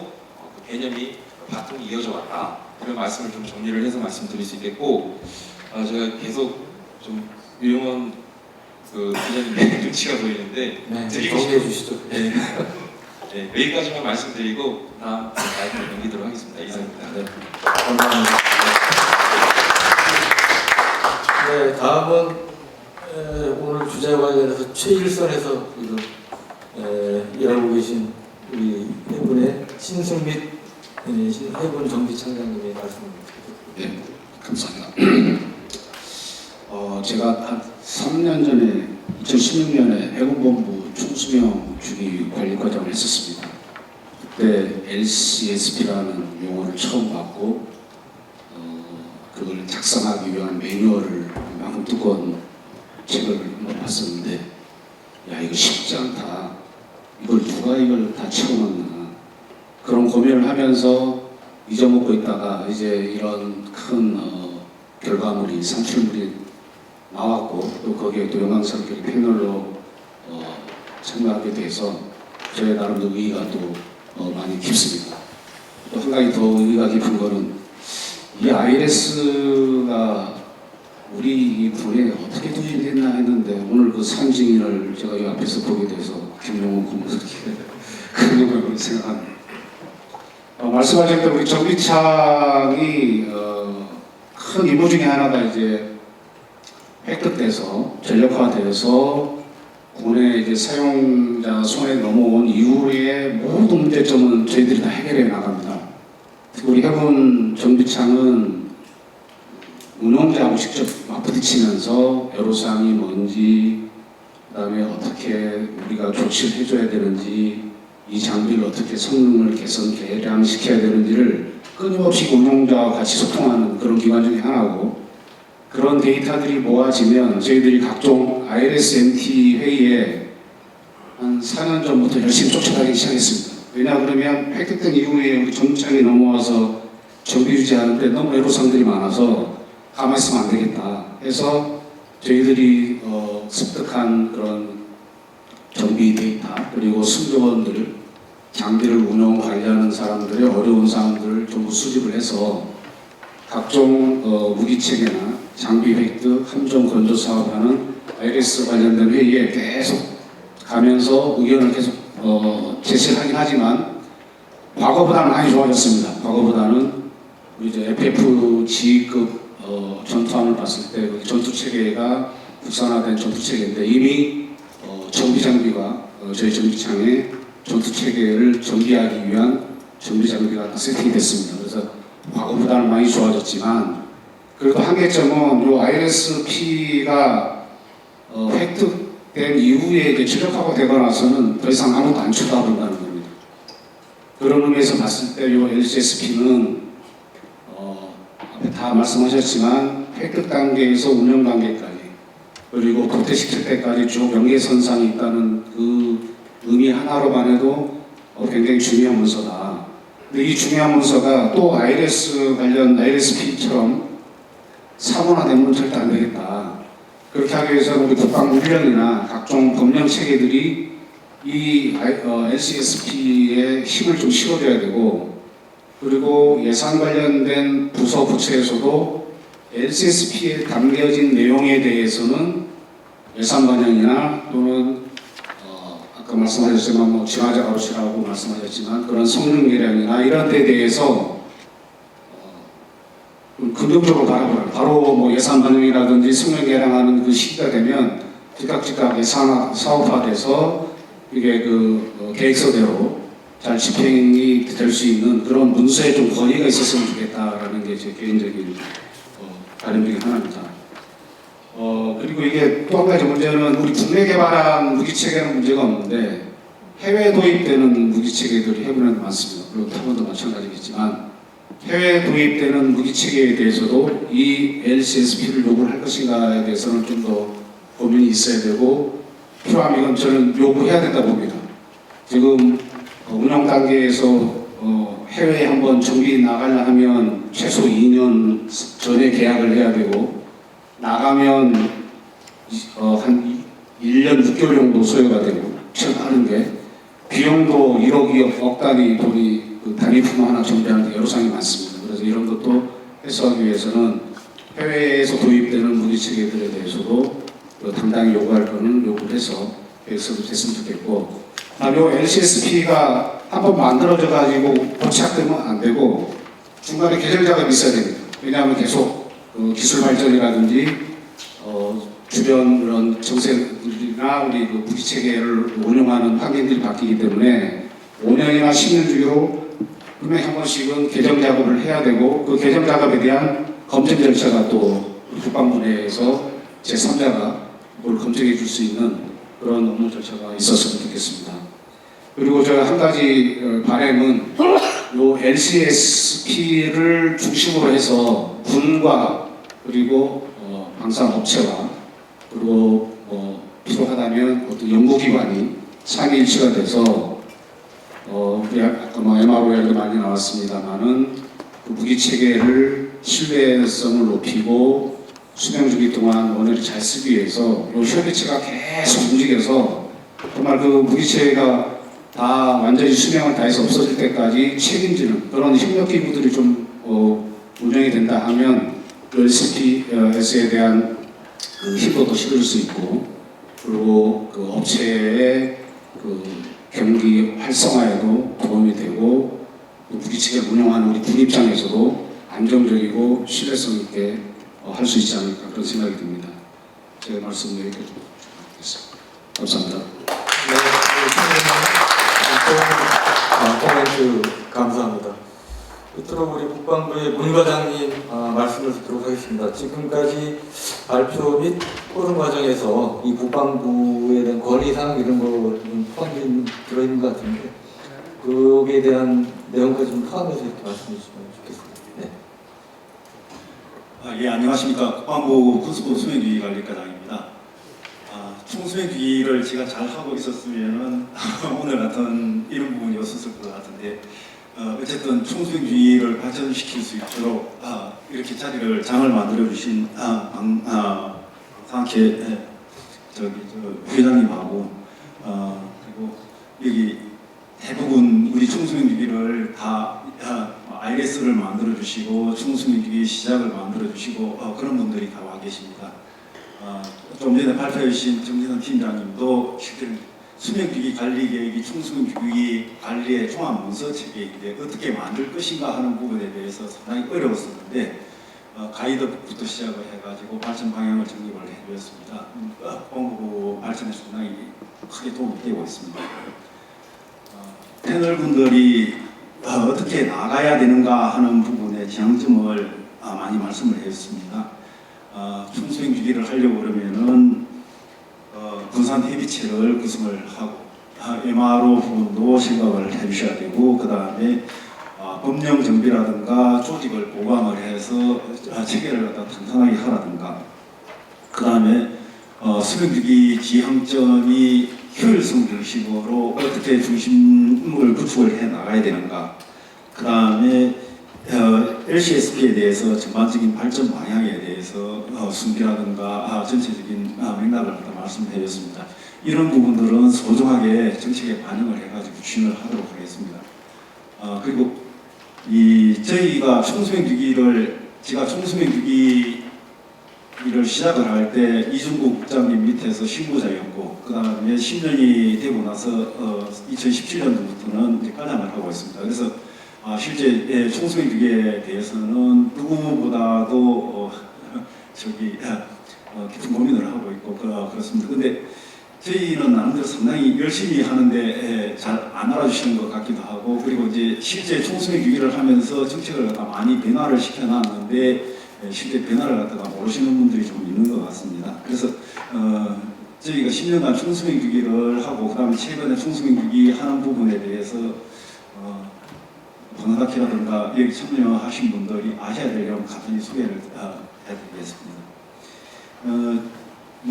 그 개념이 바통이 이어져 왔다. 그런 말씀을 좀 정리를 해서 말씀드릴 수 있겠고, 제가 계속 좀 유용한 그 기자님의 눈치가 보이는데 네, 드리고 정리해 주시죠. 네. 네, 여기까지만 말씀드리고 다음 마이크를 넘기도록 하겠습니다. 이상입니다. 네. 감사합니다. 네, 다음은 오늘 주제와 관련해서 최일선에서 지금 일하고 계신 우리 해군의 신승빛 해군 정비청장님의 말씀을 네, 감사합니다. 제가 한 3년 전에 2016년에 해군본부 총수명 주기 관리과장을 했었습니다. 그때 LCSP라는 용어를 처음 받고 그걸 작성하기 위한 매뉴얼을 만큼 두꺼운 책을 봤었는데, 야, 이거 쉽지 않다. 이걸 누가 이걸 다 채워놨나. 그런 고민을 하면서 잊어먹고 있다가 이제 이런 큰 결과물이, 산출물이 나왔고, 또 거기에 또 영광스럽게 패널로 참가하게 돼서 저의 나름대로 의의가 또 많이 깊습니다. 또 한 가지 더 의의가 깊은 거는 이 ILS가 우리 이 군에 어떻게 도입이 됐나 했는데, 오늘 그 상징인을 제가 이 앞에서 보게 돼서 김용훈 고문스럽게 그런 영광을 생각합니다. 말씀하신 대로 우리 정비창이 큰 임무 중에 하나가 이제 획득돼서 전력화돼서 군의 이제 사용자 손에 넘어온 이후의 모든 문제점은 저희들이 다 해결해 나갑니다. 특히 우리 해군 정비창은 운영자하고 직접 맞부딪히면서 애로사항이 뭔지, 그다음에 어떻게 우리가 조치를 해줘야 되는지, 이 장비를 어떻게 성능을 개선, 개량시켜야 되는지를 끊임없이 운영자와 같이 소통하는 그런 기관 중에 하나고, 그런 데이터들이 모아지면 저희들이 각종 ILS-MT 회의에 한 4년 전부터 열심히 쫓아가기 시작했습니다. 왜냐 그러면 획득된 이후에 우리 정비창이 넘어와서 정비 유지하는데 너무 애로사항들이 많아서 가만히 있으면 안 되겠다 해서 저희들이 습득한 그런 정비 데이터, 그리고 승조원들, 장비를 운영 관리하는 사람들의 어려운 사항들을 전부 수집을 해서 각종 무기체계나 장비 획득, 함정 건조 사업하는 ILS 관련된 회의에 계속 가면서 의견을 계속 제시를 하긴 하지만 과거보다는 많이 좋아졌습니다. 과거보다는 우리 이제 FFG급 전투함을 봤을 때 그 전투 체계가 국산화된 전투 체계인데, 이미 정비 장비가 저희 정비창에 전투 체계를 정비하기 위한 정비 장비가 세팅이 됐습니다. 그래서 과거보다는 많이 좋아졌지만, 그래도 한계점은 이 ILS-P가 획득된 이후에 이제 최적화가 되고 나서는 더 이상 아무도 안 쳐다본다는 겁니다. 그런 의미에서 봤을 때 이 LCSP는 다 말씀하셨지만 획득 단계에서 운영 단계까지 그리고 도태시킬 때까지 쭉 연계선상이 있다는 그 의미 하나로만 해도 굉장히 중요한 문서다. 근데 이 중요한 문서가 또 IRS 관련 IRSP처럼 사문화되면 절대 안 되겠다. 그렇게 하기 위해서는 우리 국방물령이나 각종 법령 체계들이 이 LCSP에 힘을 좀 실어줘야 되고, 그리고 예산 관련된 부서 부처에서도 LCSP에 담겨진 내용에 대해서는 예산 반영이나 또는 아까 말씀하셨지만 뭐 진화자 가로시라고 말씀하셨지만 그런 성능 계량이나 이런 데 대해서 긍정적으로 바라보라. 바로 뭐 예산 반영이라든지 성능 계량하는 그 시기가 되면 즉각 예산 사업화돼서 이게 그 계획서대로 잘 집행이 될 수 있는 그런 문서에 좀 권위가 있었으면 좋겠다라는 게 제 개인적인 바람 중에 하나입니다. 그리고 이게 또 한 가지 문제는 우리 국내 개발한 무기 체계는 문제가 없는데 해외 도입되는 무기 체계들이 해군에는 많습니다. 그리고 타군도 마찬가지겠지만 해외 도입되는 무기 체계에 대해서도 이 LCSP를 요구를 할 것인가에 대해서는 좀 더 고민이 있어야 되고 필요하면 저는 요구해야 된다 봅니다. 지금 운영 단계에서 해외에 한번 정비 나가려 하면 최소 2년 전에 계약을 해야 되고 나가면 한 1년 6개월 정도 소요가 되고 하는 게 비용도 1억, 2억, 억 단위 돈이 그 단위품 하나 정비하는 데 여러 상이 많습니다. 그래서 이런 것도 해소하기 위해서는 해외에서 도입되는 무기 체계들에 대해서도 당당히 요구할 거는 요구를 해서 계획서도 됐으면 좋겠고, 요 LCSP가 한번 만들어져 가지고 고착되면 안 되고 중간에 개정 작업이 있어야 됩니다. 왜냐하면 계속 기술 발전이라든지 주변 그런 정세들이나 우리 그 무기 체계를 운영하는 환경들이 바뀌기 때문에 5년이나 10년 주기로 분명히 한 번씩은 개정 작업을 해야 되고 그 개정 작업에 대한 검증 절차가 또 국방부 내에서 제3자가 그걸 검증해 줄 수 있는 그런 업무 절차가 있었으면 좋겠습니다. 그리고 제가 한 가지 바람은 요 LCSP를 중심으로 해서 군과 그리고 방산업체와 그리고 필요하다면 어떤 연구기관이 상위일치가 돼서 우리 아까 뭐 MRO에도 많이 나왔습니다만은 그 무기 체계를 신뢰성을 높이고 수명 주기 동안 원회를 잘 쓰기 위해서 요 협의체가 계속 움직여서 정말 그 무기체계가 다 완전히 수명을 다해서 없어질 때까지 책임지는 그런 협력 기구들이 좀 운영이 된다 하면 LCPS에 대한 그 힘도 더 실을 수 있고 그리고 그 업체의 그 경기 활성화에도 도움이 되고 무기체계를 운영하는 우리 군 입장에서도 안정적이고 신뢰성 있게 할 수 있지 않을까 그런 생각이 듭니다. 제가 말씀 여기까지 드리겠습니다. 감사합니다. 코멘트 감사합니다. 끝으로 우리 국방부의 문 과장님 말씀을 듣도록 하겠습니다. 지금까지 발표 및 토론 과정에서 이 국방부에 대한 권리사항 이런 거 포함이 들어있는 것 같은데 거기에 대한 내용까지 좀 포함해서 이렇게 말씀해 주시면 좋겠습니다. 네. 예, 안녕하십니까. 국방부 군수부 수행주의관리과장입니다. 총수행주의를 제가 잘 하고 있었으면 오늘 같은 이런 부분이 없었을 것 같은데 어쨌든 총수행주의를 발전시킬 수 있도록 이렇게 장을 만들어 주신 상케 회장님하고 그리고 여기 대부분 우리 총수행주의를 다 IS를 만들어 주시고 총수행주의 시작을 만들어 주시고 그런 분들이 다 와 계십니다. 좀 전에 발표해 주신 정진원 팀장님도 실제로 수명주기 관리 계획이 총수명주기 관리의 종합 문서 체계인데 어떻게 만들 것인가 하는 부분에 대해서 상당히 어려웠었는데 가이드북부터 시작을 해가지고 발전 방향을 정립을 해주었습니다. 공부 발전에 상당히 크게 도움이 되고 있습니다. 패널 분들이 어떻게 나가야 되는가 하는 부분에 지향점을 많이 말씀을 해주셨습니다. 총수행주기를 하려고 그러면은 분산 협의체를 구성을 하고 MRO 부분도 생각을 해주셔야 되고 그 다음에 법령 정비라든가 조직을 보강을 해서 체계를 갖다 탄탄하게 하라든가, 그 다음에 수령주기 지향점이 효율성 중심으로 어떻게 중심을 구축을 해 나가야 되는가, 그 다음에 LCSP에 대해서 전반적인 발전 방향에 대해서 순비라든가 전체적인 맥락을 갖다 말씀드렸습니다. 이런 부분들은 소중하게 정책에 반영을 해가지고 추진을 하도록 하겠습니다. 그리고 저희가 제가 총수명 주기를 시작을 할 때 이중국 국장님 밑에서 실무자였고, 그 다음에 10년이 되고 나서 2017년도부터는 이제 과장을 하고 있습니다. 그래서 실제 총수명 주기에 대해서는 누구보다도 깊은 고민을 하고 있고 그렇습니다. 근데 저희는 나름대로 상당히 열심히 하는데 잘 안 알아주시는 것 같기도 하고, 그리고 이제 실제 총수명 주기를 하면서 정책을 갖다 많이 변화를 시켜놨는데 실제 변화를 갖다가 모르시는 분들이 좀 있는 것 같습니다. 그래서 저희가 10년간 총수명 주기를 하고, 그 다음에 최근에 총수명 주기 하는 부분에 대해서 방사학회라든가 여기 참여하신 분들이 아셔야 되려면 간단히 소개를 해드리겠습니다.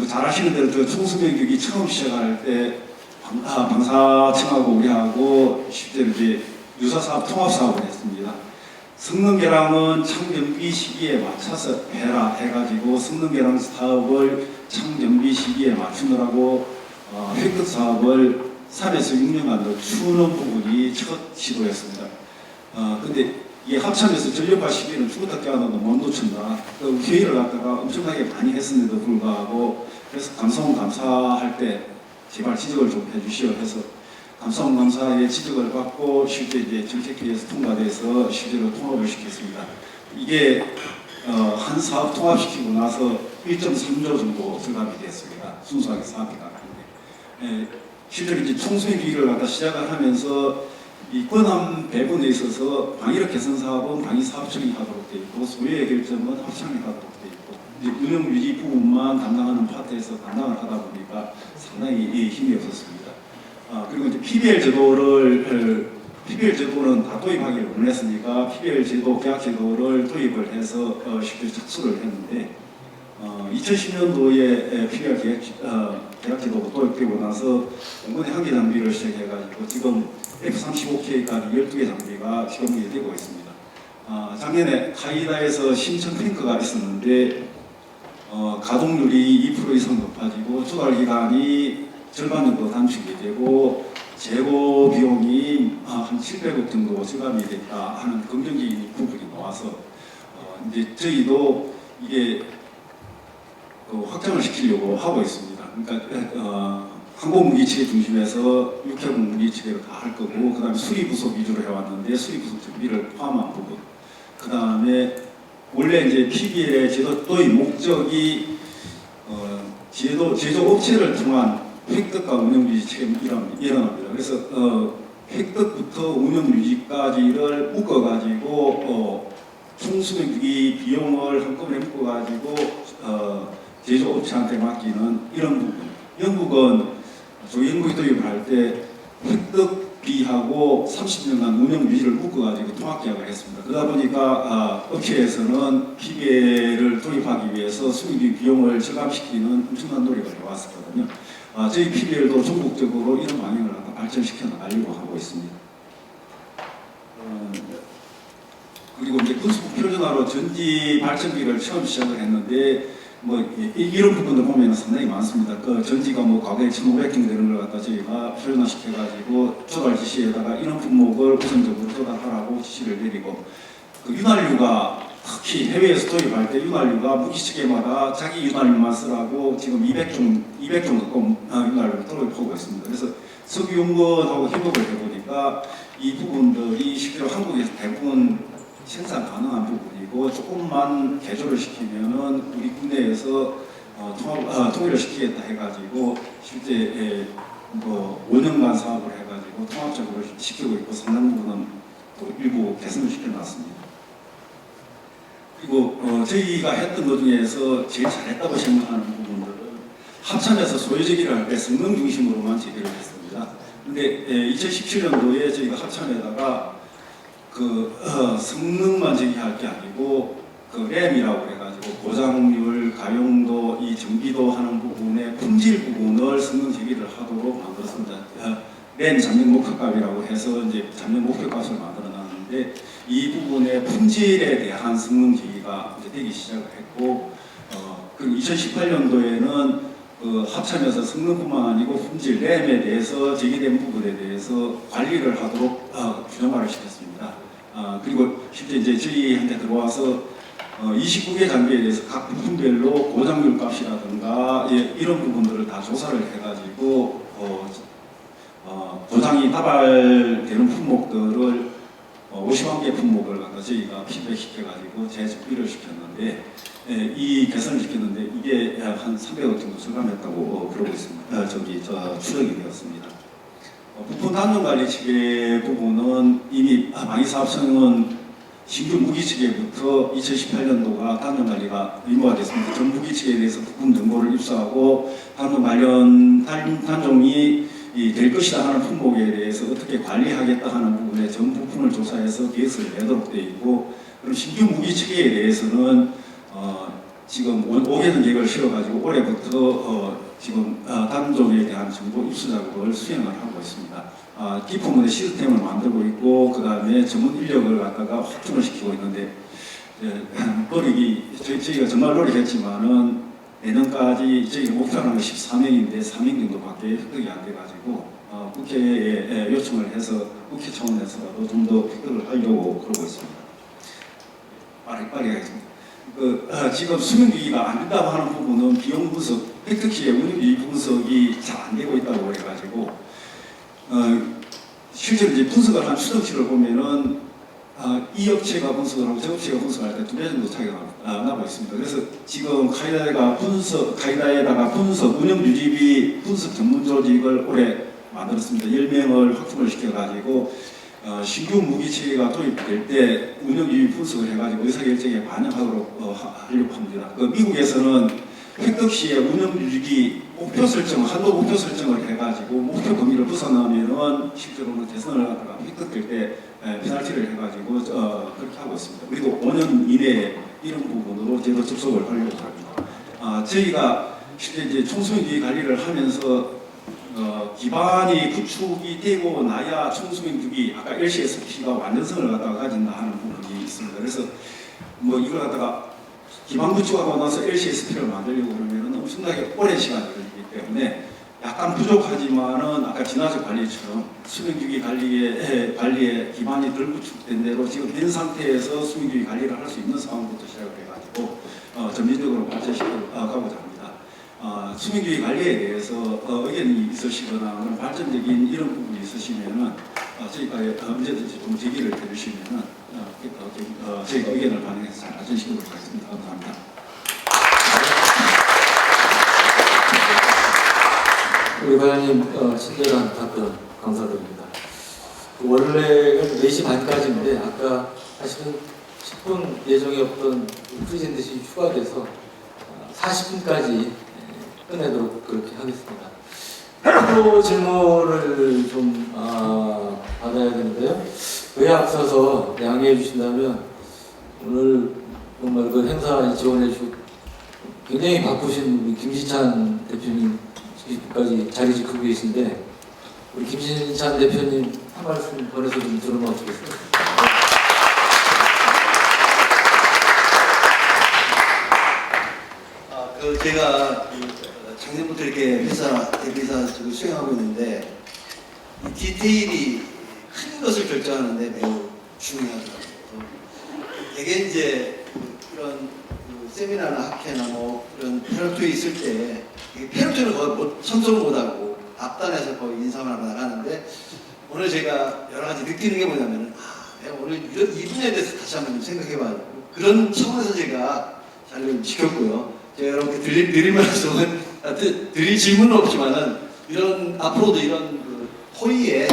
잘 아시는 대로 총수명 주기 처음 시작할 때 방사청하고 우리하고 실제로 이제 유사사업 통합사업을 했습니다. 성능계량은 창정비 시기에 맞춰서 해라 해가지고 성능계량 사업을 창정비 시기에 맞추느라고 획득 사업을 3에서 6년간 늦추는 부분이 첫 시도였습니다. 근데 이게 합참에서 전력화 시기는 죽었다 깨어나도 못 놓친다. 회의를 갖다가 엄청나게 많이 했음에도 불구하고, 그래서 감사할 때 제발 지적을 좀 해주시오 해서 감사의 지적을 받고 실제 이제 정책회의에서 통과돼서 실제로 통합을 시켰습니다. 이게 한 사업 통합시키고 나서 1.3조 정도 절감이 됐습니다. 순수하게 사업이 나갔는데, 실제로 이제 총수의 기기를 갖다 시작을 하면서 이 권한 배분에 있어서 방위력 개선 사업은 방위 사업청이 하도록 되어 있고, 소유의 결정은 합창이 하도록 되어 있고, 이제 운영 유지 부분만 담당하는 파트에서 담당을 하다 보니까 상당히 힘이 없었습니다. 그리고 이제 PBL 제도는 다 도입하기를 원했으니까 PBL 제도, 계약 제도를 도입을 해서 실제 착수를 했는데, 2010년도에 PBL 계약 제도가 도입되고 나서 공군의 한개 장비를 시작해가지고 지금 F-35K까지 12개 장비가 지금 되고 있습니다. 작년에 카이다에서 신청 탱크가 있었는데 가동률이 2% 이상 높아지고 조달 기간이 절반 정도 단축이 되고 재고 비용이 한 700억 정도 절감이 됐다 하는 긍정적인 부분이 나와서 이제 저희도 이게 확장을 시키려고 하고 있습니다. 그러니까 항공무기체계 중심에서 육해공 무기체계를 다 할 거고, 그 다음에 수리 부속 위주로 해왔는데 수리 부속 준비를 포함한 부분, 그 다음에 원래 이제 PBL의 제도 도입 목적이 제조업체를 통한 획득과 운영유지 책임 일어납니다. 그래서 획득부터 운영유지까지를 묶어가지고 총수명 주기 비용을 한꺼번에 묶어가지고 제조업체한테 맡기는 이런 부분. 영국은 영국이 도입을 할 때 획득비하고 30년간 운영유지를 묶어가지고 통합계약을 했습니다. 그러다 보니까 업체에서는 PBL을 도입하기 위해서 수익 비용을 절감시키는 엄청난 노력을 해왔었거든요. 저희 PBL도 전국적으로 이런 방향을 발전시켜 나가려고 하고 있습니다. 그리고 이제 군수국 표준화로 전지 발전기를 처음 시작을 했는데 이런 부분들 보면 상당히 많습니다. 전지가 과거에 1,500경 되는 걸 갖다 저희가 표준화시켜가지고 조달 지시에다가 이런 품목을 우선적으로 조달하라고 지시를 내리고, 윤활유가 특히 해외에서 도입할 때 윤활유가 무기체계마다 자기 윤활유만 쓰라고 지금 200종 가까운 윤활유를 도입하고 있습니다. 그래서 석유연구원하고 협업을 해보니까 이 부분들이 실제로 한국에서 대부분 생산 가능한 부분이고, 조금만 개조를 시키면은 우리 국내에서 통일을 시키겠다 해가지고 실제 5년간 사업을 해가지고 통합적으로 시키고 있고, 상당 부분은 또 일부 개선을 시켜놨습니다. 그리고 저희가 했던 것 중에서 제일 잘했다고 생각하는 부분들은 합참에서 소유제기를 할 때 성능 중심으로만 제기를 했습니다. 근데 2017년도에 저희가 합참에다가 성능만 제기할 게 아니고 그 램이라고 해가지고 고장률, 가용도, 이 정비도 하는 부분의 품질 부분을 성능 제기를 하도록 만들었습니다. 램 잠정 목표값이라고 해서 이제 잠정 목표값을 만들어놨는데 이 부분의 품질에 대한 성능 제기가 이제 되기 시작을 했고 그리고 2018년도에는 합참에서 성능뿐만 아니고 품질 램에 대해서 제기된 부분에 대해서 관리를 하도록 규정화를 시켰습니다. 그리고 실제 이제 저희한테 들어와서 29개 장비에 대해서 각 부품별로 고장률 값이라든가 이런 부분들을 다 조사를 해가지고 고장이 다발되는 품목들을 50만 개 품목을 갖다 저희가 피드백시켜가지고 재정비를 시켰는데 이 개선을 시켰는데 이게 한 300억 정도 절감했다고 그러고 있습니다. 추정이 되었습니다. 부품 단종 관리 체계 부분은 이미 방위사업청은 신규 무기 체계부터 2018년도가 단종 관리가 의무화 됐습니다. 전 무기 체계에 대해서 부품 정보를 입수하고 단종 관련 단종이 될 것이다 하는 품목에 대해서 어떻게 관리하겠다 하는 부분에 전 부품을 조사해서 계획서를 내도록 되어 있고, 그럼 신규 무기 체계에 대해서는 지금 5개년 계획을 실어가지고 올해부터 지금 단종에 대한 정보 입수 작업을 수행을 하고 있습니다. 기품의 시스템을 만들고 있고 그 다음에 전문 인력을 갖다가 확충을 시키고 있는데 저희가 정말 노력했지만은 내년까지 저희가 목표하는 게 13명인데 3명 정도밖에 획득이 안 돼가지고 국회에 요청을 해서 국회 차원에서라도 좀 더 획득을 하려고 그러고 있습니다. 빠르게 하겠습니다. 지금 수명기기가 안 된다고 하는 부분은 비용 분석, 획득 시에 운영기기 분석이 잘 안 되고 있다고 해가지고 실제로 이제 분석을 한 추정치를 보면은 이 업체가 분석을 하고 저 업체가 분석할 때 2배 정도 차이가 나고 있습니다. 그래서 지금 카이다에다가 분석, 운영 유지비 분석 전문 조직을 올해 만들었습니다. 10명을 확충을 시켜가지고 신규 무기 체계가 도입될 때 운영 유지 분석을 해가지고 의사결정에 반영하도록 하려고 합니다. 미국에서는 획득 시에 운영 유지 목표 설정, 한도 목표 설정을 해가지고 목표 범위를 벗어나면은 실제로는 대선을 하다가 획득될 때 페널티를 해가지고 그렇게 하고 있습니다. 그리고 5년 이내에 이런 부분으로 제도 접속을 하려고 합니다. 저희가 실제 이제 총수명주의 관리를 하면서 기반이 구축이 되고 나야 총수명주기 아까 LCSP가 완전성을 갖다가 가진다 하는 부분이 있습니다. 그래서 뭐 이걸 갖다가 기반 구축하고 나서 LCSP를 만들려고 그러면 엄청나게 오랜 시간이 걸리기 때문에 약간 부족하지만은 아까 지나쳐 관리처럼 수명주기 관리에 기반이 덜 구축된 대로 지금 된 상태에서 수명주기 관리를 할 수 있는 상황부터 시작을 해가지고 점진적으로 발전시켜 가고자 합니다. 수명주기 관리에 대해서 의견이 있으시거나 그런 발전적인 이런 부분이 있으시면은 저희가 언제든지 좀 제기를 해주시면은 저희가 의견을 반영해서 잘 발전시키도록 하겠습니다. 감사합니다. 우리 과장님 친절한 답변 감사드립니다. 원래 4시 반까지인데 아까 사실은 10분 예정이 없던 프리젠테이션이 추가돼서 40분까지 끝내도록 그렇게 하겠습니다. 또 질문을 좀 받아야 되는데요. 그에 앞서서 양해해 주신다면 오늘 정말 그 행사 지원해 주시고 굉장히 바쁘신 우리 김지찬 대표님 까지 자리 지키고 계신데 우리 김진찬 대표님 한 말씀 권해서 좀 들으면 어떻겠습니까? 제가 작년부터 이렇게 대표이사 수행하고 있는데 이 디테일이 큰 것을 결정하는데 매우 중요하더라고요. 되게 이제 이런 세미나나 학회나 뭐 이런 페널티에 있을 때 페널티는 거의 참석을 못하고 앞단에서 거의 인사만 하고 나가는데 오늘 제가 여러 가지 느끼는 게 뭐냐면 내가 오늘 이 분야에 대해서 다시 한번 생각해봐요. 그런 차원에서 제가 자료를 시켰고요. 제가 여러분께 드릴 말씀은 드릴 질문은 없지만은 이런 앞으로도 이런 토의에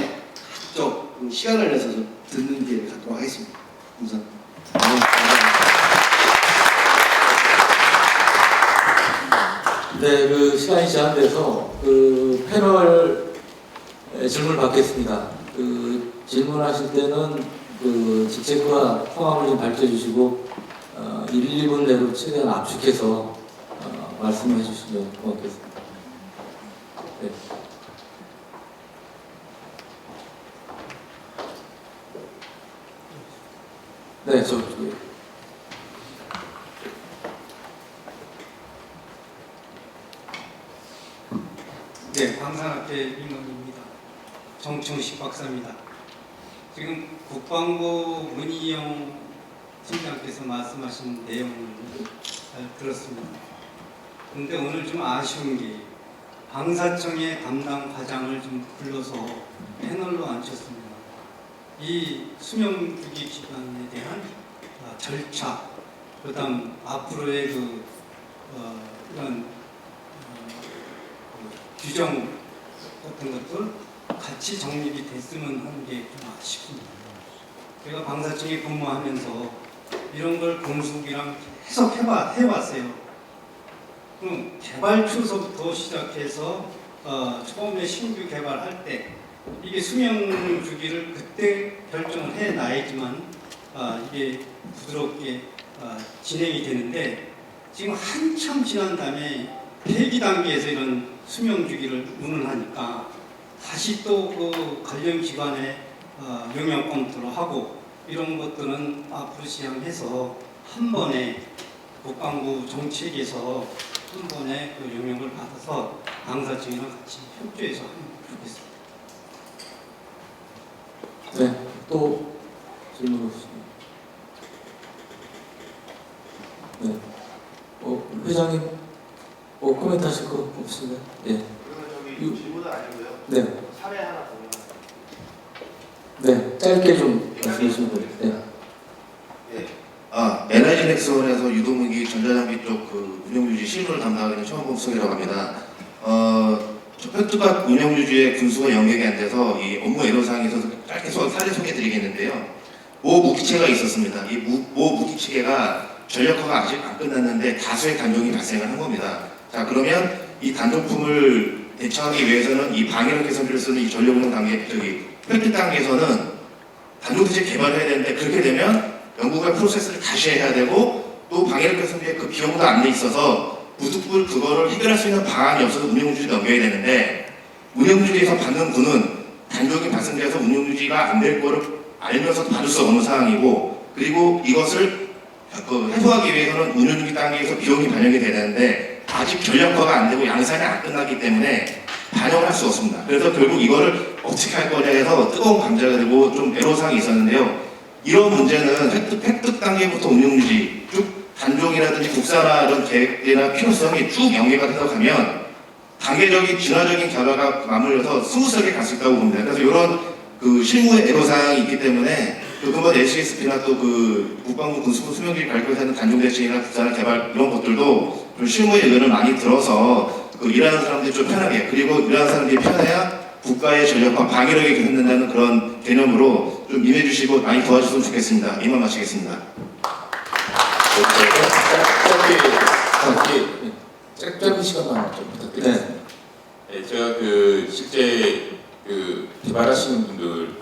쪽 시간을 내서 좀 듣는 기회를 갖도록 하겠습니다. 감사합니다. 네, 그 시간이 제한돼서 그 패널 질문을 받겠습니다. 그 질문하실 때는 그 직책과 성함을 좀 밝혀주시고 1, 2분 내로 최대한 압축해서 말씀해 주시면 고맙겠습니다. 네. 네, 저쪽에. 네, 방산학회 임원입니다. 정충식 박사입니다. 지금 국방부 문희영 팀장께서 말씀하신 내용을 잘 들었습니다. 그런데 오늘 좀 아쉬운 게 방사청의 담당 과장을 좀 불러서 패널로 앉혔습니다. 이 수명주기 기간에 대한 절차, 그다음 앞으로의 이런 규정 같은 것들 같이 정립이 됐으면 하는 게 좀 아쉽습니다. 제가 방사청에 근무하면서 이런 걸 공수기랑 계속 해왔어요. 그럼 개발초서부터 시작해서 처음에 신규 개발할 때 이게 수명 주기를 그때 결정을 해놔야지만 이게 부드럽게 진행이 되는데 지금 한참 지난 다음에 폐기 단계에서 이런 수명 주기를 운운하니까 다시 또 그 관련 기관에 영역 검토를 하고 이런 것들은 앞으로 시행해서 한 번에 국방부 정책에서 한 번에 그 영역을 받아서 방사청이랑 같이 협조해서 하면 좋겠습니다. 네, 또 질문 없으시나요? 네, 회장님 코멘트 하실 거 없으신가요? 예. 그러면 질문은 아니고요. 네. 사례 하나 보면. 네, 짧게 좀 말씀해 주시면 됩니다. 네. NIG 넥슨에서 유도무기 전자장비 쪽 그 운영유지 실무를 담당하고 있는 청원범석이라고 합니다. 저 획득과 운영유지의 군수가 연결이 안 돼서 이 업무 애로사항에 있어서 짧게 사례 소개해드리겠는데요. 모 무기체가 있었습니다. 이 모 무기체계가 전력화가 아직 안 끝났는데 다수의 단종이 발생을 한 겁니다. 자, 그러면 이 단종품을 대처하기 위해서는 이 방해력 개선비를 쓰는 이 전력운영 단계, 획득 단계에서는 단종 대책 개발을 해야 되는데 그렇게 되면 연구가 프로세스를 다시 해야 되고 또 방해력 개선비에 그 비용도 안 돼 있어서 무득불 그거를 해결할 수 있는 방안이 없어서 운영유지에 넘겨야 되는데 운영유지에서 받는 분은 단종이 발생돼서 운영유지가 안 될 거를 알면서도 받을 수 없는 상황이고 그리고 이것을 해소하기 위해서는 운영유지 단계에서 비용이 반영이 돼야 되는데 아직 전력화가 안 되고 양산이 안 끝났기 때문에 반영을 할 수 없습니다. 그래서 결국 이거를 어떻게 할 거냐 해서 뜨거운 감자가 되고 좀 애로사항이 있었는데요. 이런 문제는 획득 단계부터 운영유지 쭉 단종이라든지 국산화 이런 계획이나 필요성이 쭉 연계가 되다 가면 단계적인 진화적인 결과가 맞물려서 스무스하게 갈 수 있다고 봅니다. 그래서 이런 그 실무의 애로사항이 있기 때문에 그건 LCSP나 또 그 국방부 군수부 수명주의 발표에서 하는 단종 대책이나 국산화 개발 이런 것들도 좀 실무의 의견을 많이 들어서 그 일하는 사람들이 좀 편하게 그리고 일하는 사람들이 편해야 국가의 전력과 방위력이 개선된다는 그런 개념으로 좀 임해주시고 많이 도와주셨으면 좋겠습니다. 이만 마치겠습니다. 짧은 시간만 좀 부탁드리겠습니다. 네, 제가 그 실제 그 개발하시는 분들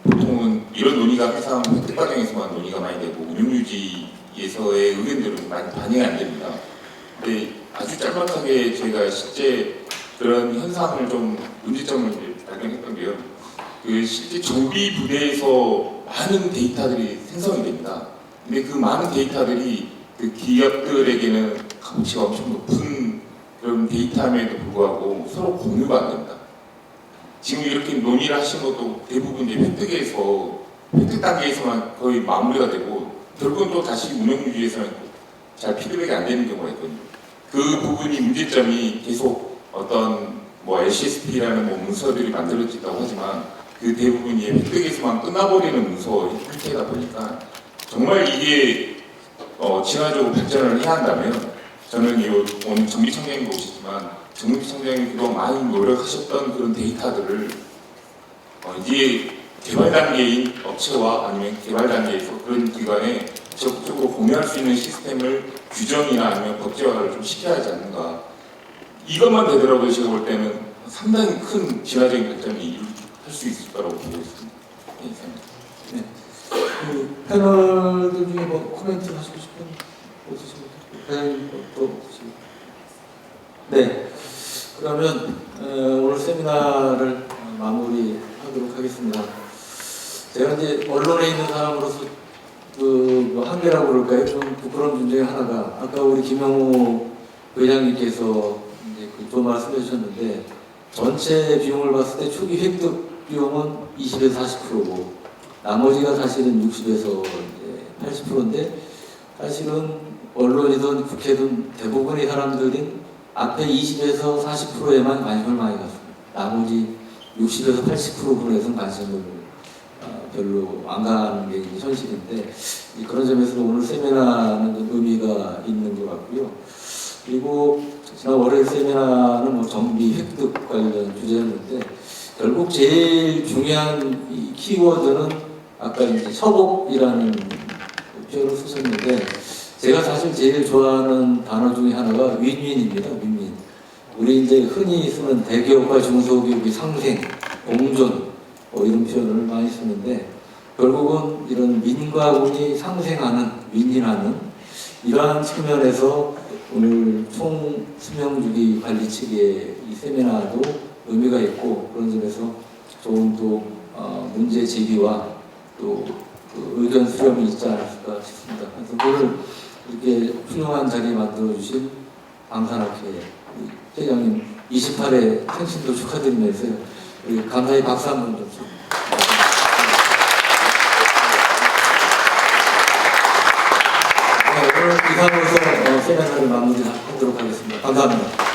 보통은 이런 논의가 항상 획득 과정에서만 논의가 많이 되고 운영유지에서의 의견들은 많이 반영이 안 됩니다. 근데 아주 짤막하게 제가 실제 그런 현상을 좀 문제점을 발견했던 게요. 그 실제 정비 부대에서 많은 데이터들이 생성이 됩니다. 근데 그 많은 데이터들이 그 기업들에게는 값어치가 엄청 높은 그런 데이터임에도 불구하고 서로 공유가 안 됩니다. 지금 이렇게 논의를 하신 것도 대부분 이제 획득 단계에서만 거의 마무리가 되고 결국은 또 다시 운영유지에서는 잘 피드백이 안 되는 경우가 있거든요. 그 부분이 문제점이 계속 어떤 LCSP라는 문서들이 만들어졌다고 하지만 그 대부분이 획득에서만 끝나버리는 문서 형태다 보니까 정말 이게 진화적으로 발전을 해야 한다면 저는 오늘 정비청장님도 오셨지만 정비청장님이 그동안 많이 노력하셨던 그런 데이터들을 이제 개발 단계인 업체와 아니면 개발 단계에서 그런 기관에 적극적으로 공유할 수 있는 시스템을 규정이나 아니면 법제화를 좀 시켜야 하지 않는가. 이것만 되더라도 제가 볼 때는 상당히 큰 진화적인 발전이 할 수 있을 거라고 보고 있습니다. 네, 그 패널들 중에 뭐 코멘트 하시고 싶은 없으십니까? 회장님 또 없으십니까? 네. 그러면 오늘 세미나를 마무리하도록 하겠습니다. 제가 이제 언론에 있는 사람으로서 그 한계라고 그럴까요? 좀 부끄러운 점 중에 하나가 아까 우리 김영호 회장님께서 이제 그 말씀해 주셨는데 전체 비용을 봤을 때 초기 획득 비용은 20에서 40%고 나머지가 사실은 60에서 80%인데 사실은 언론이든 국회든 대부분의 사람들은 앞에 20에서 40%에만 관심을 많이 갖습니다. 나머지 60에서 80%분에서는 관심을 별로 안 가는 게 현실인데 그런 점에서 오늘 세미나는 좀 의미가 있는 것 같고요. 그리고 지난 월요일 세미나는 뭐 정비 획득 관련 주제였는데 결국 제일 중요한 이 키워드는 아까 이제 협업이라는 표현을 쓰셨는데 제가 사실 제일 좋아하는 단어 중에 하나가 윈윈입니다. 윈윈. 우리 이제 흔히 쓰는 대기업과 중소기업의 상생, 공존 이런 표현을 많이 쓰는데 결국은 이런 민과 군이 상생하는, 윈윈하는 이러한 측면에서 오늘 총수명주기 관리 측의 이 세미나도 의미가 있고 그런 점에서 좋은 또 문제 제기와 또 그 의견 수렴이 있지 않았을까 싶습니다. 그래서 오늘 이렇게 훌륭한 자리 만들어주신 방산학회 회장님 28회 생신도 축하드리면서요. 우리 감사히 박수 한번 좀 주세요. 오늘 이상으로서 세미나를 마무리하도록 하겠습니다. 감사합니다.